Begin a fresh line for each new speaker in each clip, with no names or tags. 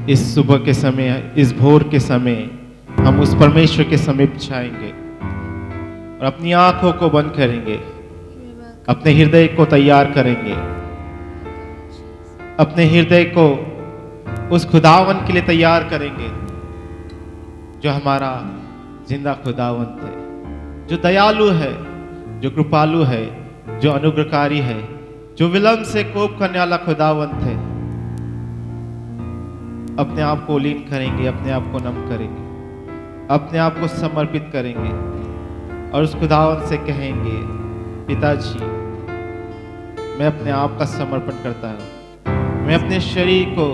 इस सुबह के समय, इस भोर के समय हम उस परमेश्वर के समीप जाएंगे और अपनी आंखों को बंद करेंगे, अपने हृदय को तैयार करेंगे, अपने हृदय को उस खुदावन के लिए तैयार करेंगे जो हमारा जिंदा खुदावन है, जो दयालु है, जो कृपालु है, जो अनुग्रहकारी है, जो विलंब से कोप करने वाला खुदावन है। अपने आप को लीन करेंगे, अपने आप को नम करेंगे, अपने आप को समर्पित करेंगे और उस खुदावन से कहेंगे, पिताजी मैं अपने आप का समर्पण करता हूँ, मैं अपने शरीर को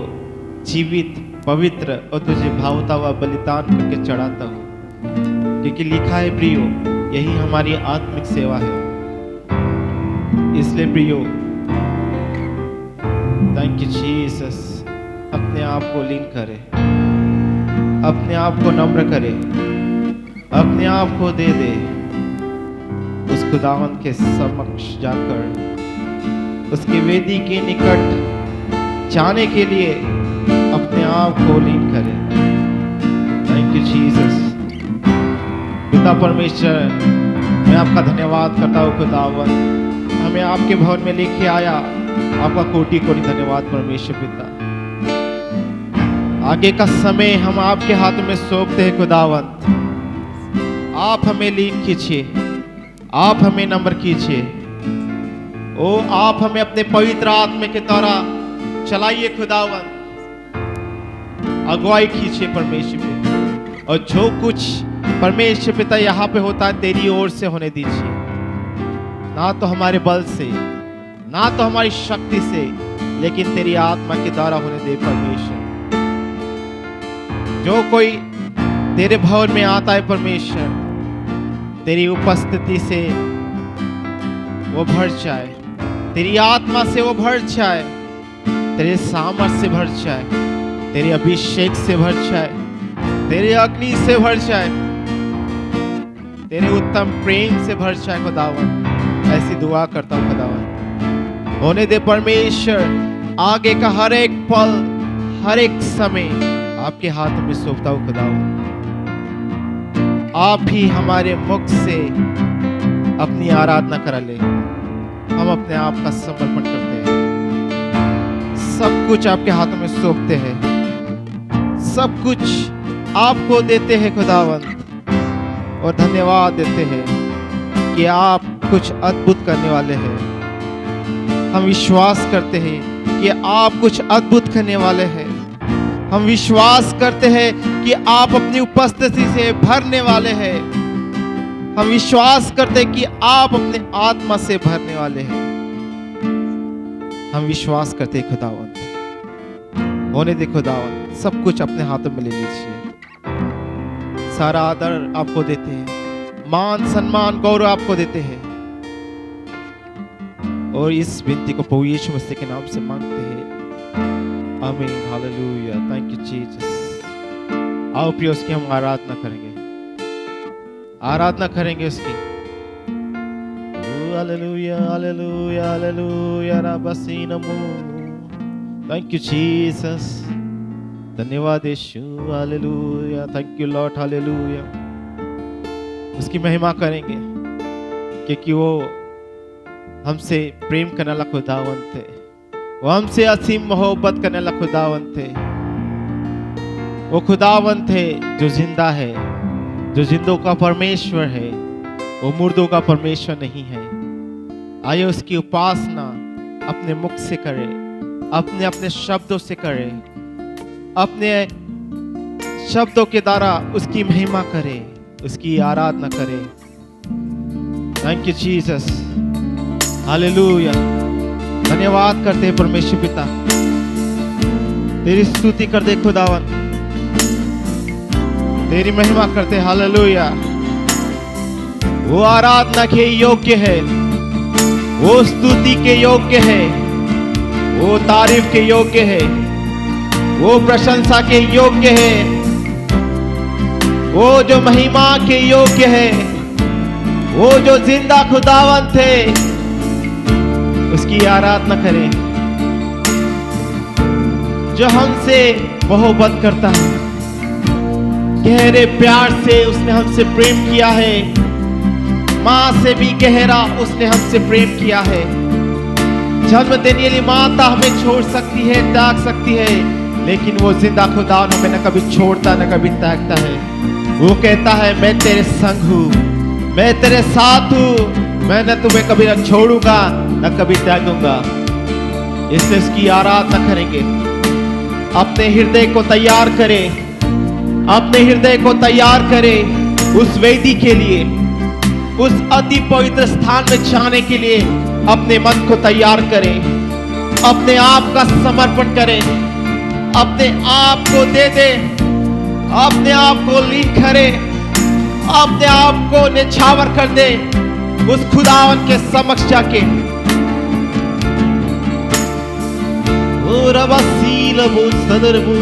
जीवित, पवित्र और तुझे भावता हुआ बलिदान करके चढ़ाता हूँ, क्योंकि लिखा है प्रियो, यही हमारी आत्मिक सेवा है। इसलिए प्रियो, थैंक यू जीसस, अपने आप को लीन करे, अपने आप को नम्र करे, अपने आप को दे दे उस खुदावंत के समक्ष जाकर, उसकी वेदी के निकट जाने के लिए अपने आप को लीन करे। Thank you Jesus. पिता परमेश्वर, मैं आपका धन्यवाद करता हूँ खुदावन, हमें आपके भवन में लेके आया, आपका कोटि कोटि धन्यवाद परमेश्वर पिता। आगे का समय हम आपके हाथों में सौंपते हैं खुदावंत, आप हमें लीन कीजिए, आप हमें नम्र कीजिए, ओ आप हमें अपने पवित्र आत्मा के द्वारा चलाइए खुदावंत, अगुवाई कीजिए परमेश्वर पिता, और जो कुछ परमेश्वर पिता यहाँ पे होता है तेरी ओर से होने दीजिए, ना तो हमारे बल से, ना तो हमारी शक्ति से, लेकिन तेरी आत्मा के द्वारा होने दे परमेश्वर। जो कोई तेरे भवन में आता है परमेश्वर, तेरी उपस्थिति से वो भर जाए, तेरी आत्मा से वो भर जाए, तेरे सामर्थ से भर जाए, तेरे अभिषेक से भर जाए, तेरे अग्नि से भर जाए, तेरे उत्तम प्रेम से भर जाए खुदावन। ऐसी दुआ करता हूँ खुदावन, होने दे परमेश्वर। आगे का हर एक पल, हर एक समय आपके हाथ में सौंपता हूँ खुदावन। आप ही हमारे मुख से अपनी आराधना करा ले, हम अपने आप का समर्पण करते हैं, सब कुछ आपके हाथों में सौंपते हैं, सब कुछ आपको देते हैं खुदावन, और धन्यवाद देते हैं कि आप कुछ अद्भुत करने वाले हैं। हम विश्वास करते हैं कि आप कुछ अद्भुत करने वाले हैं। हम विश्वास करते हैं कि आप अपनी उपस्थिति से भरने वाले हैं। हम विश्वास करते हैं कि आप अपने आत्मा से भरने वाले हैं। हम विश्वास करते हैं खुदावंत, होने दे खुदावंत, सब कुछ अपने हाथों में ले लीजिए। सारा आदर आपको देते हैं, मान सम्मान गौरव आपको देते हैं, और इस विनती को प्रभु यीशु मसीह के नाम से मांगते हैं, आमीन, हालेलुया। Thank you Jesus. आओ प्रिय, उसकी हम आराधना करेंगे, आराधना करेंगे उसकी। Hallelujah hallelujah hallelujah रबसी NaMo. Thank you Jesus, धन्यवाद Yeshu, hallelujah. Thank you lord, hallelujah. उसकी महिमा करेंगे क्योंकि वो हमसे प्रेम करने वाला खुदावंत है, वो हमसे असीम मोहब्बत करने वाला खुदावंत है। वो खुदावंत है जो जिंदा है, जो जिंदों का परमेश्वर है, वो मुर्दों का परमेश्वर नहीं है। आइए उसकी उपासना अपने मुख से करें, अपने अपने शब्दों से करें, अपने शब्दों के द्वारा उसकी महिमा करें, उसकी आराधना करें। Thank you Jesus, hallelujah. धन्यवाद करते हैं परमेश्वर पिता, तेरी स्तुति करते खुदावन, तेरी महिमा करते, हालेलुया। वो आराधना के योग्य है, वो स्तुति के योग्य है, वो तारीफ के योग्य है, वो प्रशंसा के योग्य है, वो जो महिमा के योग्य है, वो जो जिंदा खुदावंत है, उसकी आराधना करें। जो हमसे मोहब्बत करता है। गहरे प्यार से उसने हमसे प्रेम किया है। माँ से भी गहरा उसने हमसे प्रेम किया है। जन्म देने वाली माता हमें छोड़ सकती है, त्याग सकती है, लेकिन वो जिंदा खुदा हमें न कभी छोड़ता न कभी त्यागता है। वो कहता है मैं तेरे संग हूँ, मैं तेरे साथ हूँ, मैं न तुम्हें कभी न छोड़ूंगा न कभी त्यागूंगा। इसलिए उसकी आराधना करेंगे। अपने हृदय को तैयार करें, अपने हृदय को तैयार करें उस वेदी के लिए, उस अति पवित्र स्थान में जाने के लिए। अपने मन को तैयार करें, अपने आप का समर्पण करें, अपने आप को दे दे, अपने आप को लीन करें, अपने आप को निछावर कर दे उस खुदावन के समक्ष जाके। ओ रबसील वो सदर वो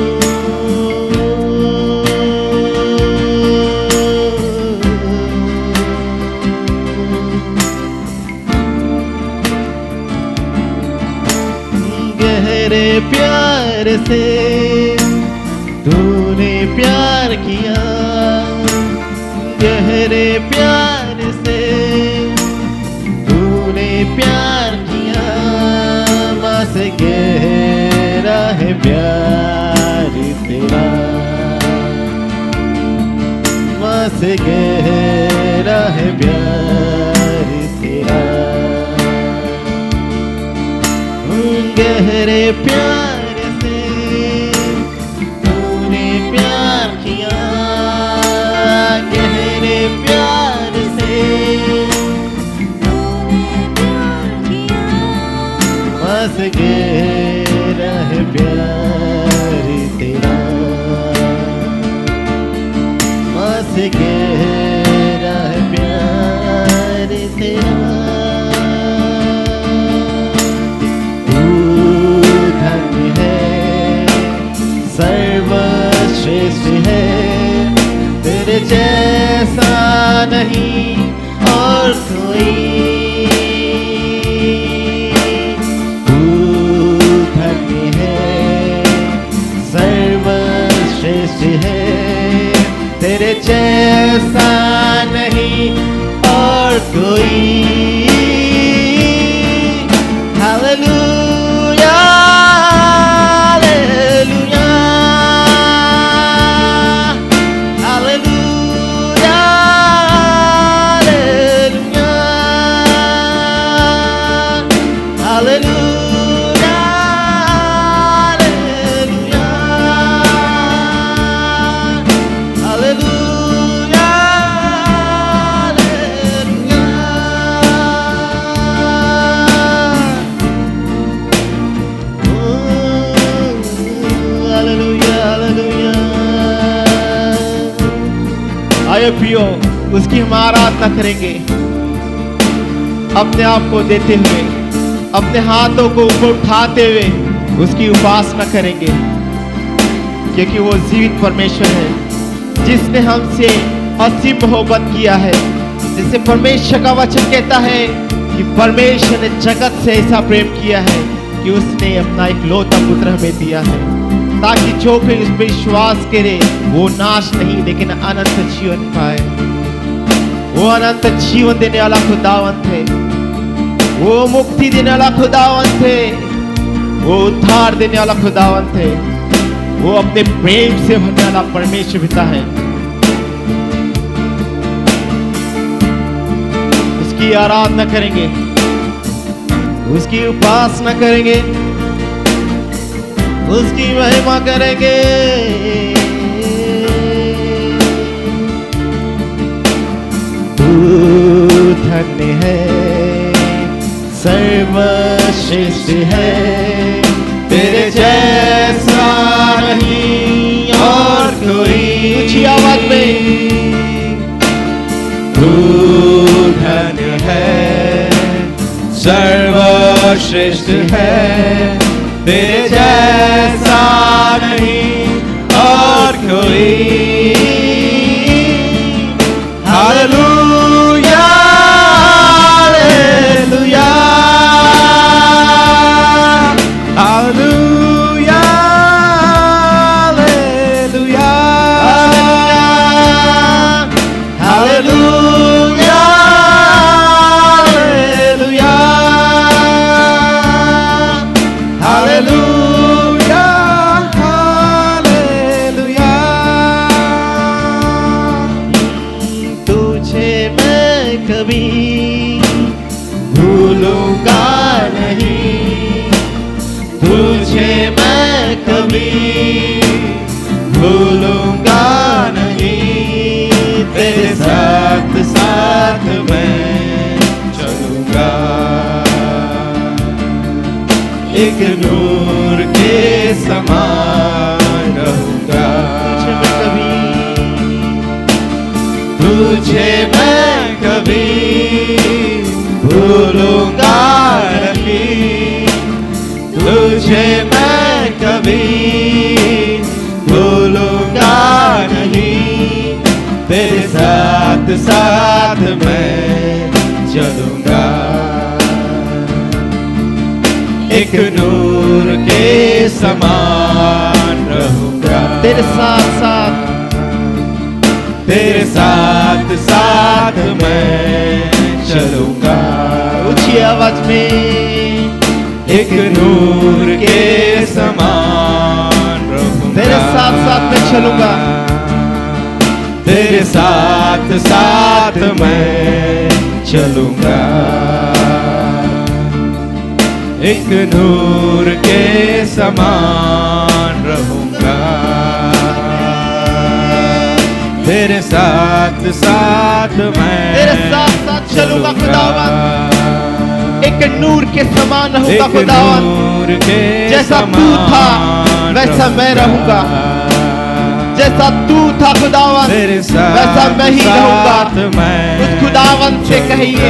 गहरे प्यार से तूने प्यार किया, गहरे प्यार से तूने प्यार किया। माँ से गहरा है प्यार तेरा, माँ से गहरा है प्यार तेरा। गहरे प्यार से तूने प्यार किया, गहरे प्यार से तूने प्यार किया। बस गहरा है प्यार तेरा, बस गहरा है प्यार तेरा। सर्वश्रेष्ठ है तेरे जैसा नहीं और कोई। तू धन्य है, सर्वश्रेष्ठ है तेरे जैसा नहीं और कोई। हालेलुया पियो उसकी हम आराधना करेंगे। अपने आप को देते हुए, अपने हाथों को ऊपर उठाते हुए उसकी उपासना करेंगे, क्योंकि वो जीवित परमेश्वर है जिसने हमसे असीम मोहब्बत किया है। जिसे परमेश्वर का वचन कहता है कि परमेश्वर ने जगत से ऐसा प्रेम किया है कि उसने अपना एक लौता पुत्र हमें दिया है, ताकि जो कोई उस पर विश्वास करे वो नाश नहीं लेकिन अनंत जीवन पाए। वो अनंत जीवन देने वाला खुदावंत है, वो मुक्ति देने वाला खुदावंत है, वो उद्धार देने वाला खुदावंत है, वो अपने प्रेम से भरने वाला परमेश्वर पिता है। उसकी आराधना करेंगे, उसकी उपासना करेंगे, उसकी महिमा करेंगे। तू धन्य है, सर्वश्रेष्ठ है तेरे जैसा नहीं और कोई। ऊंची आवाज में तू धन्य है, सर्वश्रेष्ठ है तेरे जैसा नहीं और कोई। हालेलुया हालेलुया हालेलुया कभी भूलूंगा नहीं, तेरे साथ साथ मैं चलूंगा। एक नूर के समान रहूंगा। तुझे मैं कभी भूलूंगा नहीं, तुझे मैं कभी भूलूंगा नहीं, तेरे साथ साथ मैं चलूंगा। एक नूर के समान रहूंगा। तेरे साथ साथ, तेरे साथ साथ मैं चलूंगा। ऊंची आवाज में, एक नूर के समान रहूंगा। तेरे साथ साथ मैं चलूंगा, तेरे साथ साथ मैं चलूंगा। एक नूर के समान रहूंगा। तेरे साथ साथ मैं, तेरे साथ साथ चलूंगा खुदावन। एक नूर के समान रहूंगा खुदावन। जैसा तू था वैसा मैं रहूंगा। जैसा तू था खुदावन वैसा मैं ही रहूंगा। उस खुदावन से कहिए,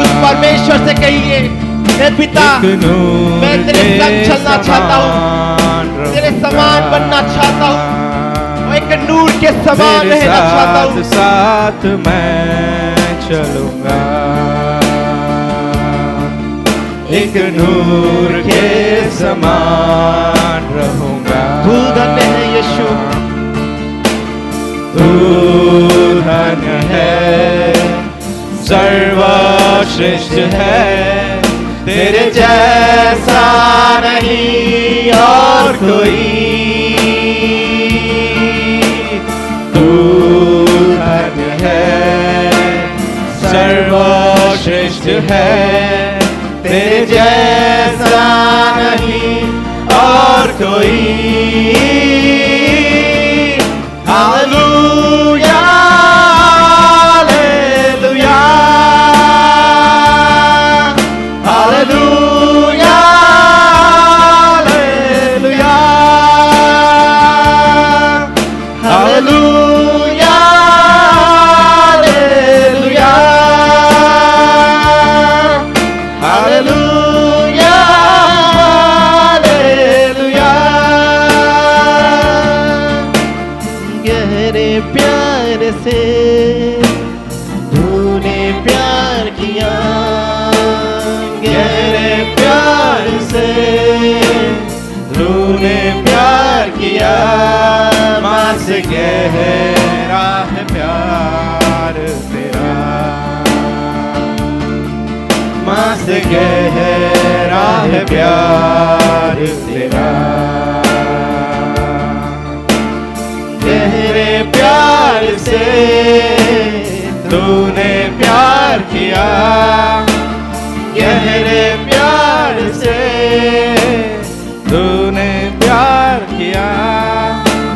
उस परमेश्वर से कहिए, हे पिता मैं तेरे संग चलना चाहता हूँ, तेरे समान बनना चाहता हूँ, एक नूर के समान रहना चाहता हूँ। साथ मैं चलूंगा। एक नूर के समान रहूंगा। तू धन्य है यीशु, तू धन्य है, सर्वश्रेष्ठ है, तेरे जैसा नहीं और कोई। तू धन्य है, सर्वश्रेष्ठ है, तेरे जैसा नहीं और कोई। Hallelujah, hallelujah, hallelujah, hallelujah, hallelujah, hallelujah, hallelujah, hallelujah. गहरे प्यार से तूने प्यार किया, गहरे प्यार से तूने प्यार किया। माँ से गहरा है प्यार तेरा, माँ से गहरा है प्यार तेरा। गहरे प्यार से तूने प्यार किया, गहरे प्यार से तूने प्यार किया।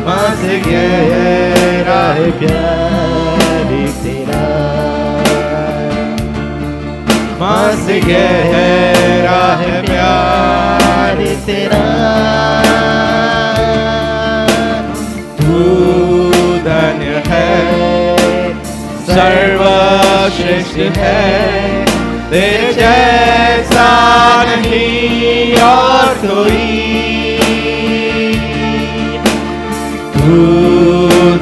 माँ से गहरा है प्यार तेरा, माँ से गहरा है प्यार तेरा। तू धन्य है, सर्वश्रेष्ठ है, तेरे जैसा नहीं और कोई। तू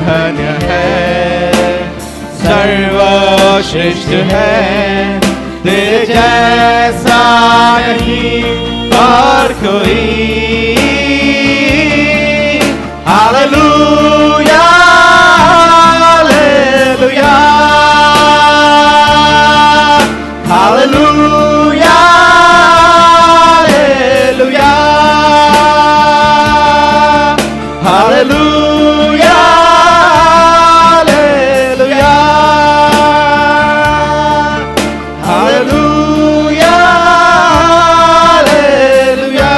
धन्य है, सर्वश्रेष्ठ है, तेरे जैसा नहीं और कोई। Hallelujah, hallelujah, hallelujah, hallelujah, hallelujah, hallelujah, hallelujah, hallelujah,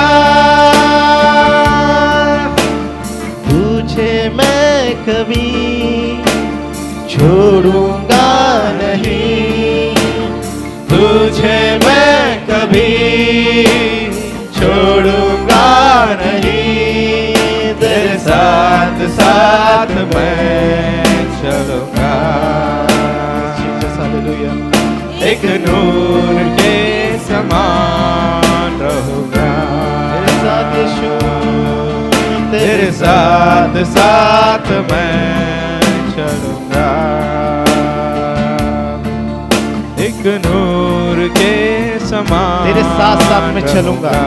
साथ मैं चलूंगा। एक नूर के समान रहूंगा।
तेरे साथ यीशु,
तेरे साथ साथ मैं चलूंगा। एक नूर के समान
तेरे साथ साथ मैं चलूंगा।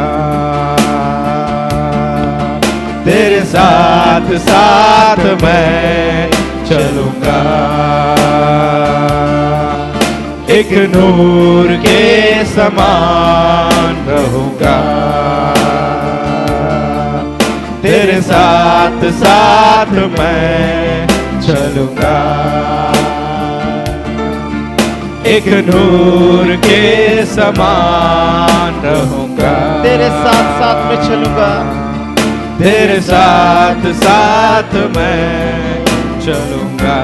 तेरे साथ साथ मैं चलूंगा। एक नूर के समान रहूंगा। तेरे साथ साथ मैं चलूंगा। एक नूर के समान रहूंगा।
तेरे साथ साथ मैं चलूंगा।
तेरे साथ साथ मैं चलूंगा।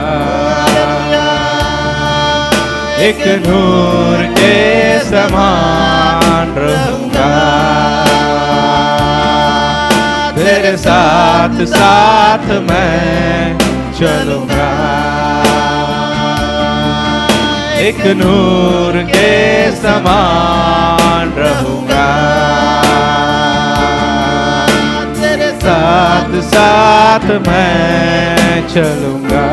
एक नूर के समान रहूंगा। तेरे साथ साथ मैं चलूंगा। एक नूर के समान रहूंगा। तेरे साथ साथ मैं चलूंगा।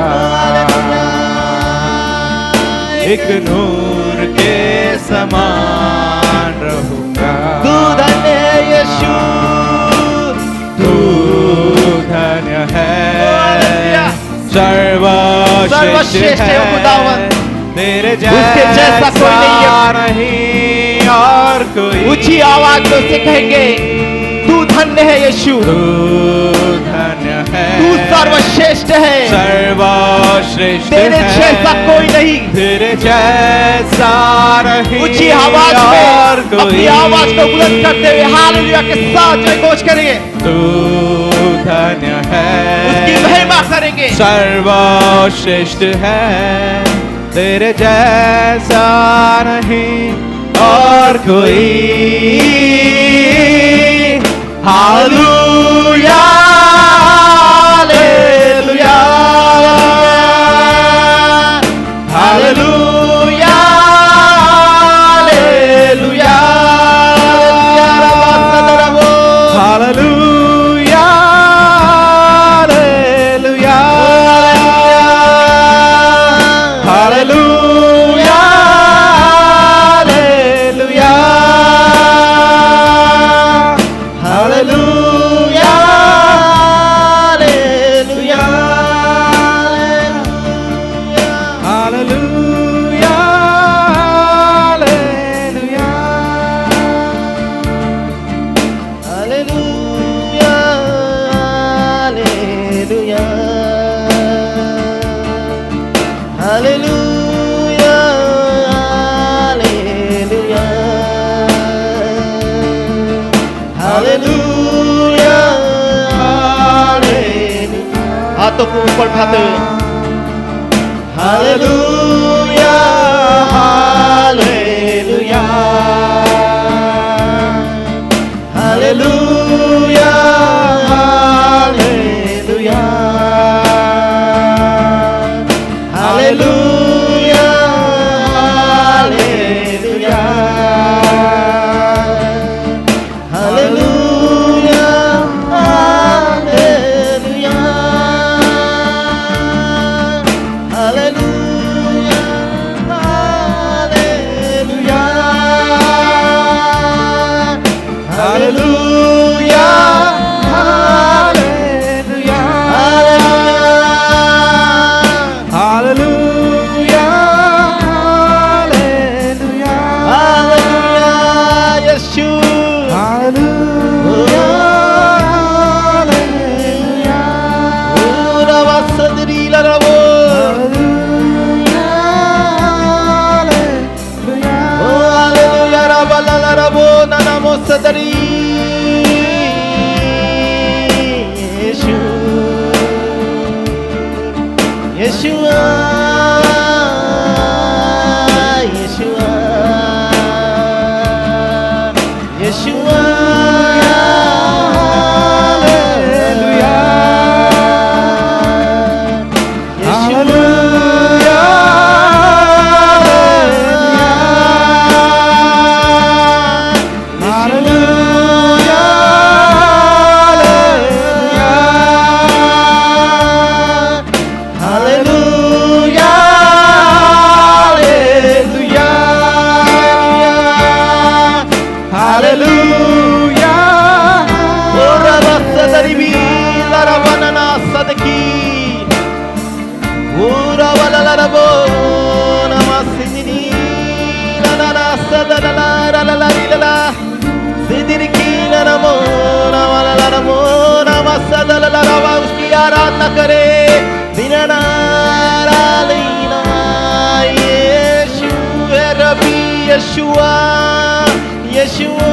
एक नूर के समान रहूंगा।
तू धन्य है यीशु,
तू धन्य है, सर्वश्रेष्ठ है खुदावन। तेरे जैसा कोई नहीं और कोई।
ऊंची आवाज में से कहेंगे तू धन्य है यीशु,
तू धन्य है,
तू सर्वश्रेष्ठ है,
सर्वश्रेष्ठ
तेरे जैसा कोई नहीं।
तेरे जैसा नहीं
ऊंची आवाज में अपनी आवाज को बुलंद करते हुए हालेलुया के साथ जयघोष करेंगे।
तू धन्य है,
उसकी महिमा करेंगे।
सर्वश्रेष्ठ है, तेरे जैसा नहीं और कोई। Hallelujah hallelujah hallelujah hallelujah hallelujah hallelujah hallelujah hallelujah hallelujah hallelujah
hallelujah hallelujah hallelujah hallelujah hallelujah. हाथों को ऊपर उठाते हुए hallelujah hallelujah hallelujah hallelujah hallelujah hallelujah hallelujah hallelujah hallelujah hallelujah hallelujah
hallelujah
hallelujah यीशु
हालेलुया हालेलुया
सदरी लरवो हालेलुया रबला लरवो ननमो सदरी यीशु यीशुआ यीशुआ यीशुआ
Hallelujah.
Ora basadari bi lara banana sadaki. Ora balala rabo namasidini la la la sadala la la la la sidiki la namo la la namo namasadala la la uski आराधना करे दिनना रालीना यीशु है रबी यशुआ यशुआ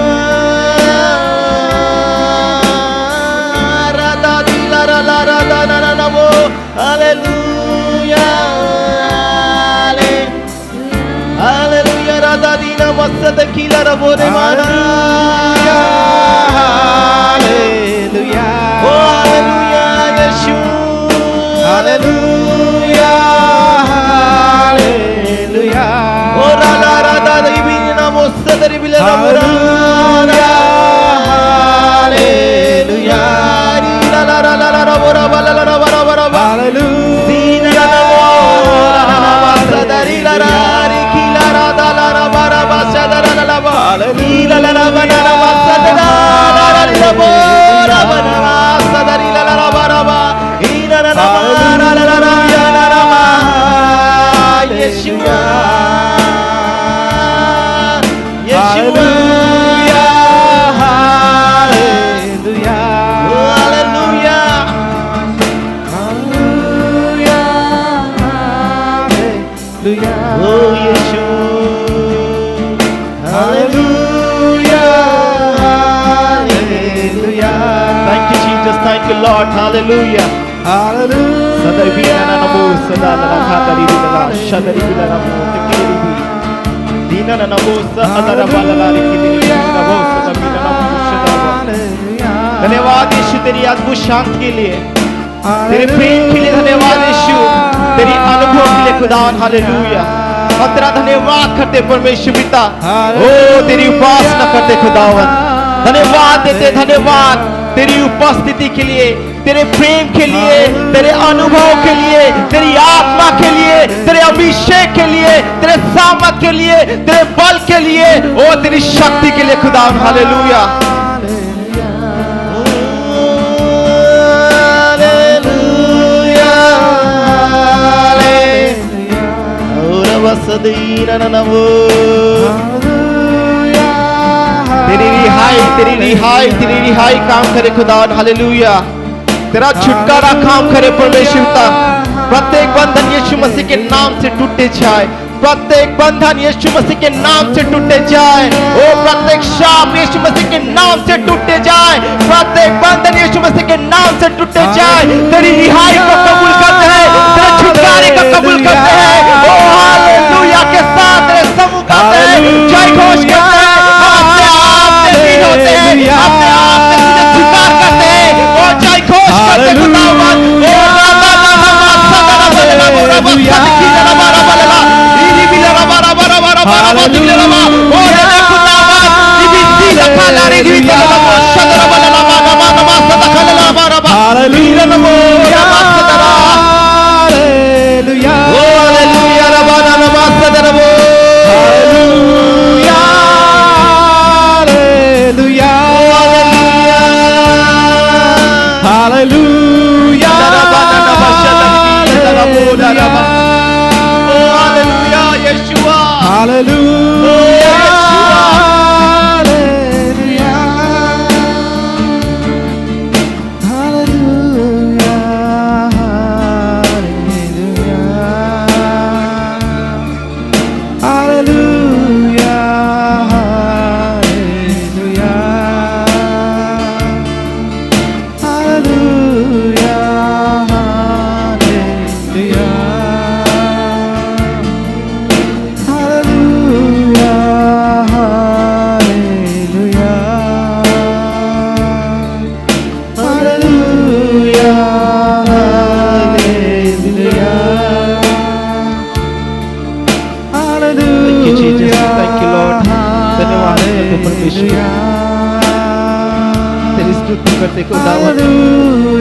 राधा दिला ला राधा ना नमो hallelujah hallelujah Radha दीना मस्द किला रबो रे माना
Hallelujah.
ओ hallelujah यीशु
Hallelujah. Hallelujah.
ओ राधा राधा देवी ना मस्द रे बिले रबो
Hallelujah.
ला ला ला ला रबो रबो ला रबो रबो रबो
Hallelujah.
दीना नमो ला ला मस्द री ला रा री की ला राधा ला रबो रबो सदा ला ला ला ला ला ला ला मस्द ला ला री रबो रबो ला सदा री ला ला रबो रबो ईना ला ला ला ला ला या ला रबो यीशुआ यीशुआ
Hallelujah.
Hallelujah
Hallelujah.
O Yeshu
Hallelujah. Hallelujah.
Thank you Jesus, thank you Lord, hallelujah.
Hallelujah.
Sadari bina namo sadala khatari bila shadari bila namo tekiri bi dina namo sadara balala likiri namo sadari bila namo shadara. धन्यवाद यीशु तेरी अद्भुत शांति के लिए, तेरे प्रेम के लिए धन्यवाद यीशु, तेरी अनुभव के लिए खुदावन हालेलुया। और तेरा धन्यवाद करते परमेश्वर पिता, ओ तेरी उपासना करते खुदावन, धन्यवाद देते धन्यवाद तेरी उपस्थिति के लिए, तेरे प्रेम के लिए, तेरे अनुभव के लिए, तेरी आत्मा के लिए, तेरे अभिषेक के लिए, तेरे सामर्थ के लिए, तेरे बल के लिए, ओ तेरी शक्ति के लिए खुदावन हालेलुया। तेरी रिहाई काम करे खुदावन हालेलुया। तेरा छुटकारा काम करे परमेश्वर पिता। प्रत्येक बंधन यीशु मसीह के नाम से टूटे जाए, प्रत्येक बंधन यीशु मसीह के नाम से टूटे जाए, ओ प्रत्येक शाप यीशु मसीह के नाम से टूटे जाए, प्रत्येक बंधन यीशु मसीह के नाम से टूटे जाए। तेरी रिहाई को कबूल करते हैं, तेरे छुटकारे को कबूल करते हैं, ओ हालेलुया के साथ तेरे समूह गाते हैं, जय घोष करते हैं, हम अपने आप से लीन होते हैं, अपने आप से तुझे स्वीकार करते हैं, ओ जय घोष करते खुदावन, ओ राधा राधा सदा रबा रबा सदा की रबा रबा रबा इनी बिला रबा रबा रबा रबा रबा दिले रबा ओ रे खुदावन इबी सीधा खाला रे दी रबा सदा रबा रबा रबा रबा सदा खाला रबा रबा हालेलुया नमो रबा सदा
Hallelujah.
ओ हालेलुया रबा रबा सदा रबो
Hallelujah. Hallelujah. Hallelujah.
रबा रबा सदा की रबो रबा ओ हालेलुया यीशुआ
Hallelujah.
तेरी स्तुति करते खुदावन,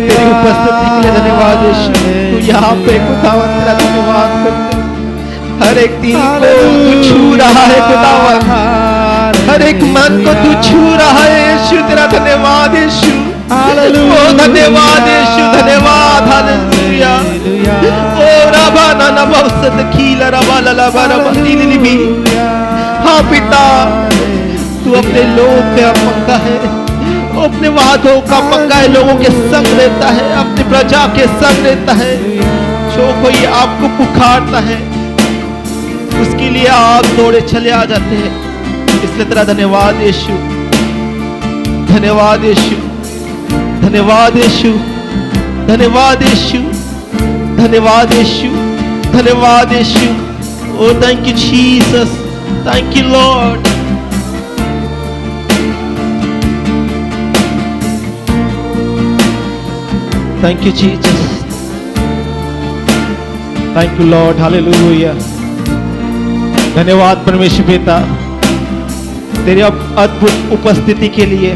तेरी उपस्थिति के लिए धन्यवाद यीशु। तू यहाँ पे खुदावन तेरा धन्यवाद करते, हर एक दिल को तू छू रहा है खुदावन, हर हर एक मन को तू छू रहा है यीशु। तेरा धन्यवाद यीशु। ओ धन्यवाद यीशु, धन्यवाद। हालेलुया। ओ रबा ना ना बसत खीला रबा ला बा रबा नीली भी। हाँ पिता, तू अपने लोगों का पक्का है, अपने वादों का पक्का है, लोगों के संग रहता है, अपनी प्रजा के संग रहता है। जो कोई आपको पुकारता है उसके लिए आप दौड़े चले आ जाते हैं। इसलिए तेरा धन्यवाद यीशु, धन्यवाद यीशु, धन्यवाद यीशु, धन्यवाद यीशु, धन्यवाद यीशु, धन्यवाद यीशु। Oh thank you Jesus, thank you lord. Thank you, Jesus. Thank you, Lord. Hallelujah. धन्यवाद परमेश्वर पिता, तेरी अद्भुत उपस्थिति के लिए,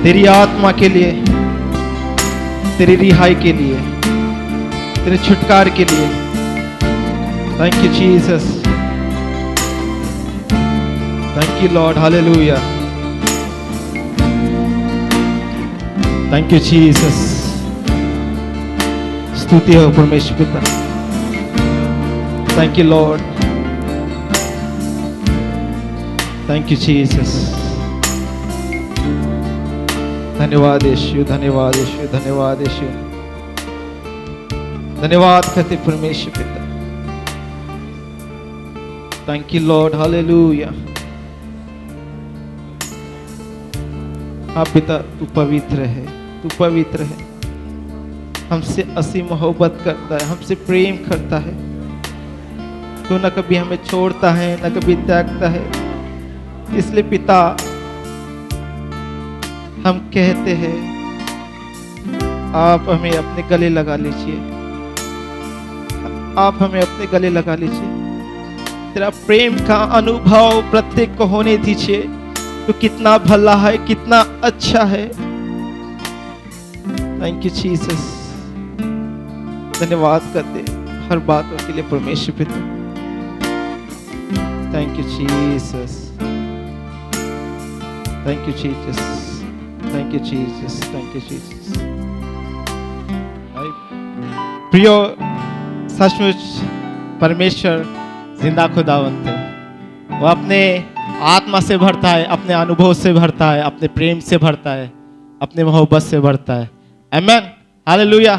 तेरी आत्मा के लिए, तेरी रिहाई के लिए, तेरे छुटकार के लिए। Thank you, Jesus. Thank you, Lord. Hallelujah. Thank you, Jesus. स्तुति हो परमेश्वर पिता। Thank you, Lord. Thank you, Jesus. धन्यवाद यीशु, धन्यवाद यीशु, धन्यवाद यीशु। धन्यवाद करते परमेश्वर पिता। Thank you, Lord. Hallelujah. हाँ पिता, तू पवित्र है, तू पवित्र है। हमसे असीम मोहब्बत करता है, हमसे प्रेम करता है। तू न कभी हमें छोड़ता है, न कभी त्यागता है। इसलिए पिता, हम कहते हैं आप हमें अपने गले लगा लीजिए, आप हमें अपने गले लगा लीजिए। तेरा प्रेम का अनुभव प्रत्येक को होने दीजिए। तो कितना भला है, कितना अच्छा है। Thank you Jesus. धन्यवाद करते हर बातों के लिए परमेश्वर पिता। Thank you Jesus, thank you Jesus, thank you Jesus, thank you Jesus. प्रियो, सचमुच परमेश्वर जिंदा खुदावंत है। वो अपने आत्मा से भरता है, अपने अनुभव से भरता है, अपने प्रेम से भरता है, अपने मोहब्बत से भरता है। आमीन, हालेलुया।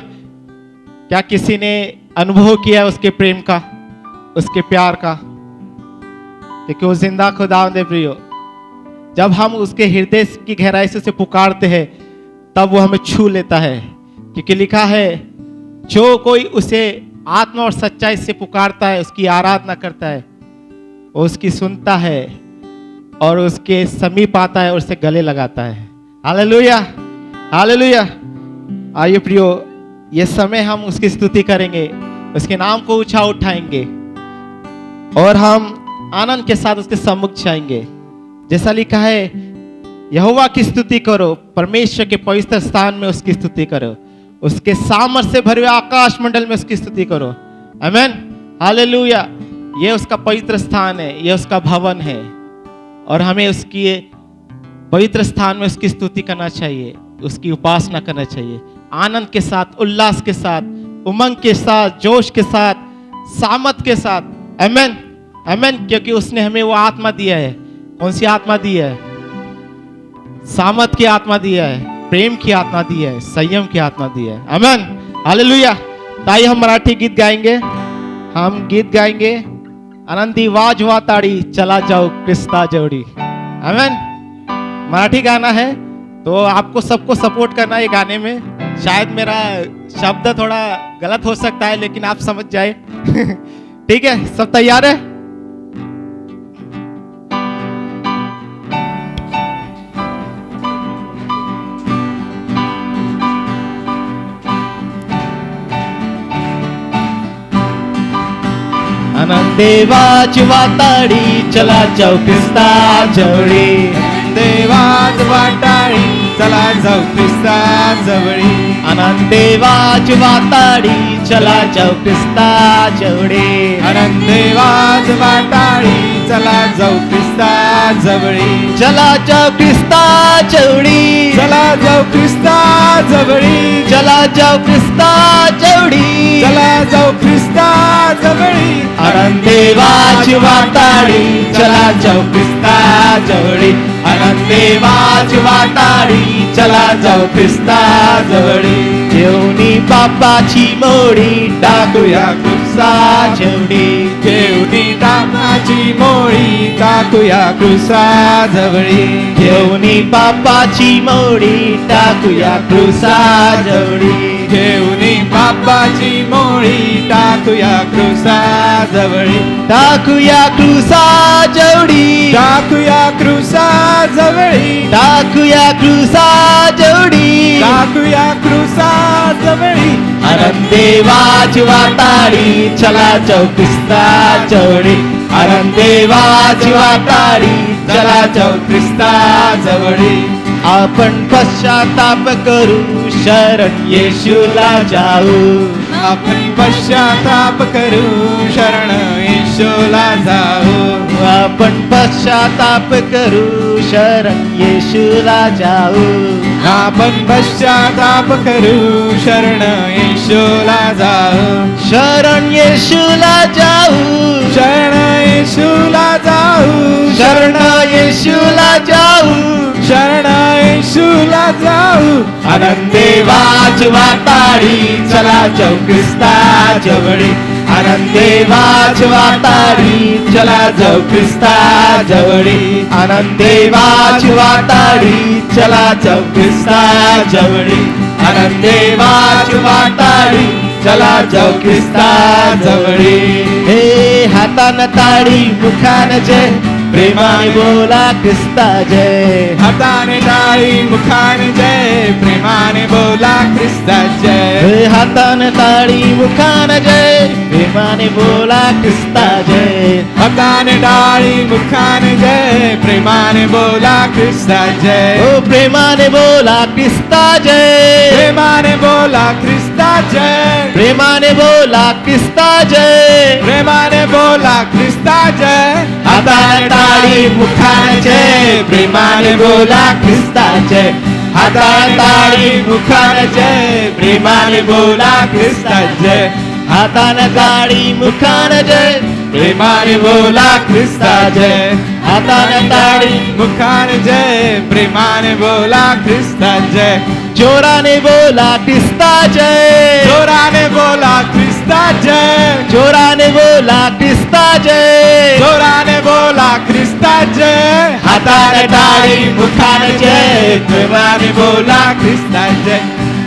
क्या किसी ने अनुभव किया है उसके प्रेम का, उसके प्यार का? क्योंकि वो जिंदा खुदावंद है प्रियो। जब हम उसके हृदय की गहराई से उसे पुकारते हैं तब वो हमें छू लेता है। क्योंकि लिखा है, जो कोई उसे आत्मा और सच्चाई से पुकारता है, उसकी आराधना करता है, वो उसकी सुनता है और उसके समीप आता है और उसे गले लगाता है। Hallelujah, hallelujah. आइए प्रियो, ये समय हम उसकी स्तुति करेंगे, उसके नाम को ऊंचा उठाएंगे और हम आनंद के साथ उसके सम्मुख जाएंगे। जैसा लिखा है, यहोवा की स्तुति करो, परमेश्वर के पवित्र स्थान में उसकी स्तुति करो, उसके सामर्थ्य से भरे हुए आकाश मंडल में उसकी स्तुति करो। आमीन, हालेलुया। ये उसका पवित्र स्थान है, ये उसका भवन है और हमें उसकी पवित्र स्थान में उसकी स्तुति करना चाहिए, उसकी उपासना करना चाहिए, आनंद के साथ, उल्लास के साथ, उमंग के साथ, जोश के साथ, सामर्थ के साथ। आमीन, आमीन। क्योंकि उसने हमें वो आत्मा दिया है। कौन सी आत्मा दी है? सामर्थ की आत्मा दिया है, प्रेम की आत्मा दी है, संयम की आत्मा दी है। आमीन, हालेलुया। ताई हम मराठी गीत गाएंगे, हम गीत गाएंगे, आनंदी वाजवा ताड़ी चला जाओ क्रिस्ता जोड़ी। आमीन। मराठी गाना है तो आपको सबको सपोर्ट करना है ये गाने में। शायद मेरा शब्द थोड़ा गलत हो सकता है लेकिन आप समझ जाए। ठीक है, सब तैयार है? आनंदेवाच वाताड़ी चला जाओ क्रिस्ता जोड़ी,
देवाच वाटाळी चला जाऊ जाऊ ख्रिस्ता जवळी
आनंदे वाजवाताडी चला जाऊ ख्रिस्ता जवळे
आनंदे वाजवाटाळी चला जाऊ ख्रिस्ता जवळी
चला जाऊ ख्रिस्ता जवळी
चला जाऊ ख्रिस्ता जवळी
चला जाऊ ख्रिस्ता जवळी
चला जाऊ ख्रिस्ता जवळी
आनंदे वाजवाताडी चला जाऊ ख्रिस्ता जवळी आनंदे वाजवाताडी चला जाऊ ख्रिस्ता जवळी जेवणी बापाची मोडी टाकूया ख्रिस्ता जेवणी
देवनी टाकाची मोळी टाकूया क्रुसा जवळी
जेवणी बापाची मोडी टाकूया ख्रिस्ता जवळी
देवनी बापाची मोळी टाकूया क्रुसा जवळी
टाकूया ख्रिस्ता जवळी
टाकूया क्रुसा जवळी
टाकूया ख्रिस्ता जवळी
टाकूया क्रुसा जवळी
आनंदे वाजवाताडी चला जाऊ ख्रिस्ता जवळी आनंदे वाजवाताडी चला जाऊ ख्रिस्ता जवळी आपण पश्चाताप करू शरण येशूला जाऊ
आपण पश्चाताप करू शरण येशूला जाऊ
आपण पश्चाताप करू शरण येशूला जाऊ
आपण पश्चाताप करू शरण येशूला जाऊ
शरण येशूला जाऊ
शरण येशूला जाऊ
शरण येशूला जाऊ
शरण येशूला जाऊ
आनंदे वाजवाताडी चला जाऊ ख्रिस्ता जवळी आनंदे वाजवाताडी चला जाऊ ख्रिस्ता जवळी आनंदे वाजवाताडी चला जाऊ ख्रिस्ता जवळी आनंदे वाजवाताडी चला जाऊ ख्रिस्ता जवळी हे हातानं ताडी मुखान जय प्रेमाने बोला ख्रिस्ता जय
हाताने टाळी मुखाने जय प्रेमाने बोला ख्रिस्ता जय
हे हातानं ताडी मुखान जय प्रेमाने बोला ख्रिस्ता जय
हाताने टाळी मुखाने जय प्रेमाने बोला ख्रिस्ता जय
ओ प्रेमाने बोला ख्रिस्ता जय
प्रेमाने बोला ख्रिस्ता जय
प्रेमाने बोला ख्रिस्ता जय
प्रेमाने बोला ख्रिस्ता जय
हाताने ताडी मुखान जय प्रेमाने बोला ख्रिस्ता जय हाताने ताडी मुखान जय प्रेमाने बोला ख्रिस्ता जय हाताने ताडी मुखान जय प्रेमाने बोला ख्रिस्ता जय हाताने ताडी
मुखाने जय प्रेमाने बोला ख्रिस्ता जय
जोराने बोला ख्रिस्ता जय
जोराने बोला ख्रिस्ता जय
जोराने बोला ख्रिस्ता जय
जोराने बोला ख्रिस्ता जय
हाताने ताडी मुखाने जय
प्रेमाने बोला ख्रिस्ता जय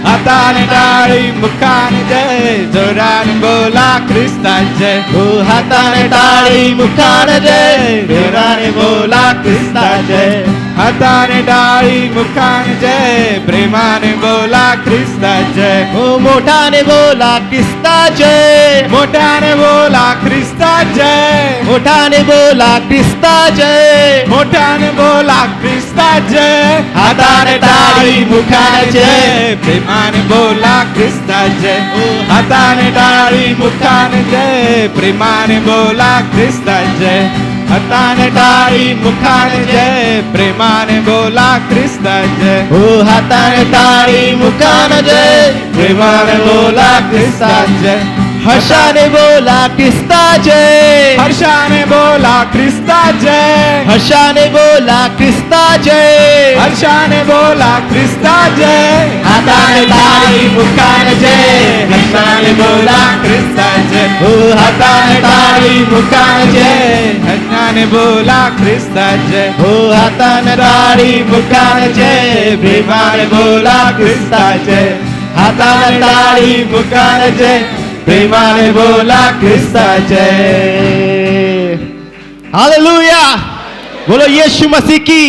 हाताने टाळी मुखाने जय जोराने बोला ख्रिस्ता जय
ओ हाताने ताडी मुखाने जय प्रेमाने बोला ख्रिस्ता जय
हाताने टाळी मुखाने जय प्रेमाने बोला ख्रिस्ता जय
ओ मोठाने बोला ख्रिस्ता जय
मोठ्याने बोला ख्रिस्ता जय
मोठाने बोला ख्रिस्ता जय
मोठ्याने बोला ख्रिस्ता जय
हाताने टाळी मुखाने जय
प्रेमाने बोला ख्रिस्ता जय हाताने टाळी मुखाने जय प्रेमाने बोला ख्रिस्ता जय हाताने टाळी मुखाने जय प्रेमाने बोला ख्रिस्ता जय
ओ हाताने ताडी मुखाने जय प्रेमाने बोला ख्रिस्ता जय हर्षाने बोला ख्रिस्ता जय
हर्षाने बोला ख्रिस्ता जय
हर्षाने बोला ख्रिस्ता जय
हर्षाने बोला ख्रिस्ता जय
हाताने ताडी मुखाने जय हर्षाने बोला
ख्रिस्ता जय
ओ हाताने ताडी मुखाने जय
हर्षाने बोला ख्रिस्ता जय
ओ हाताने ताडी मुखाने जय प्रेमाने बोला ख्रिस्ता जय हाताने ताडी मुखाने जय प्रेमाने बोला ख्रिस्ता जय हालेलुया बोलो यीशु मसीह की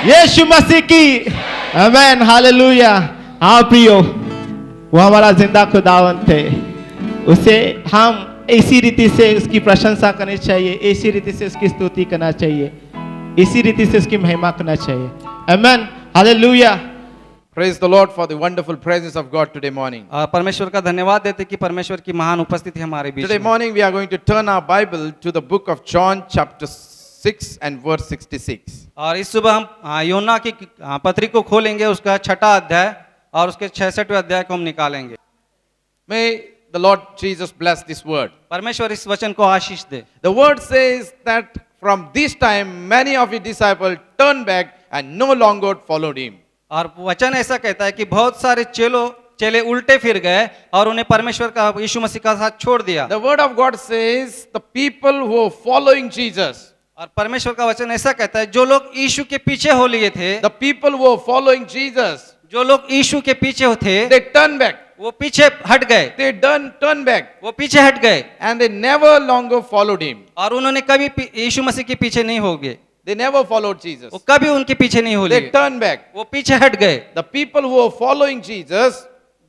यीशु मसीह की आमेन हालेलुया हाँ प्रियो वो हमारा जिंदा खुदावंत है उसे हम इसी रीति से उसकी प्रशंसा करनी चाहिए इसी रीति से उसकी स्तुति करना चाहिए इसी रीति से उसकी महिमा करना चाहिए amen hallelujah
Praise the Lord for the wonderful presence of God today morning.
परमेश्वर का धन्यवाद देते कि परमेश्वर की महान उपस्थिति हमारे बीच
Today
में।
morning we are going to turn our Bible to the book of John chapter 6 and verse 66.
और इस सुबह हम योना की पत्री को खोलेंगे, उसका 6वां अध्याय और उसके 66वें अध्याय को हम निकालेंगे।
May the Lord Jesus bless this word.
परमेश्वर इस वचन को आशीष दे।
The word says that from this time many of his disciples turned back and no longer followed him.
और वचन ऐसा कहता है कि बहुत सारे चेले उल्टे फिर गए और उन्हें परमेश्वर का यीशु मसीह का साथ छोड़ दिया।
The word of God says the people who are following Jesus,
और परमेश्वर का वचन ऐसा कहता है जो लोग यीशु के पीछे हो लिए थे,
the people who are following Jesus,
जो लोग यीशु के पीछे थे,
they turn back.
वो पीछे हट गए,
They turn back
वो पीछे हट गए
and they never longer followed him.
और उन्होंने कभी यीशु मसीह के पीछे नहीं हो गए,
They never followed Jesus.
वो कभी उनके पीछे नहीं हो
They
लिए,
turn back.
वो पीछे हट गए।
The people who are following Jesus,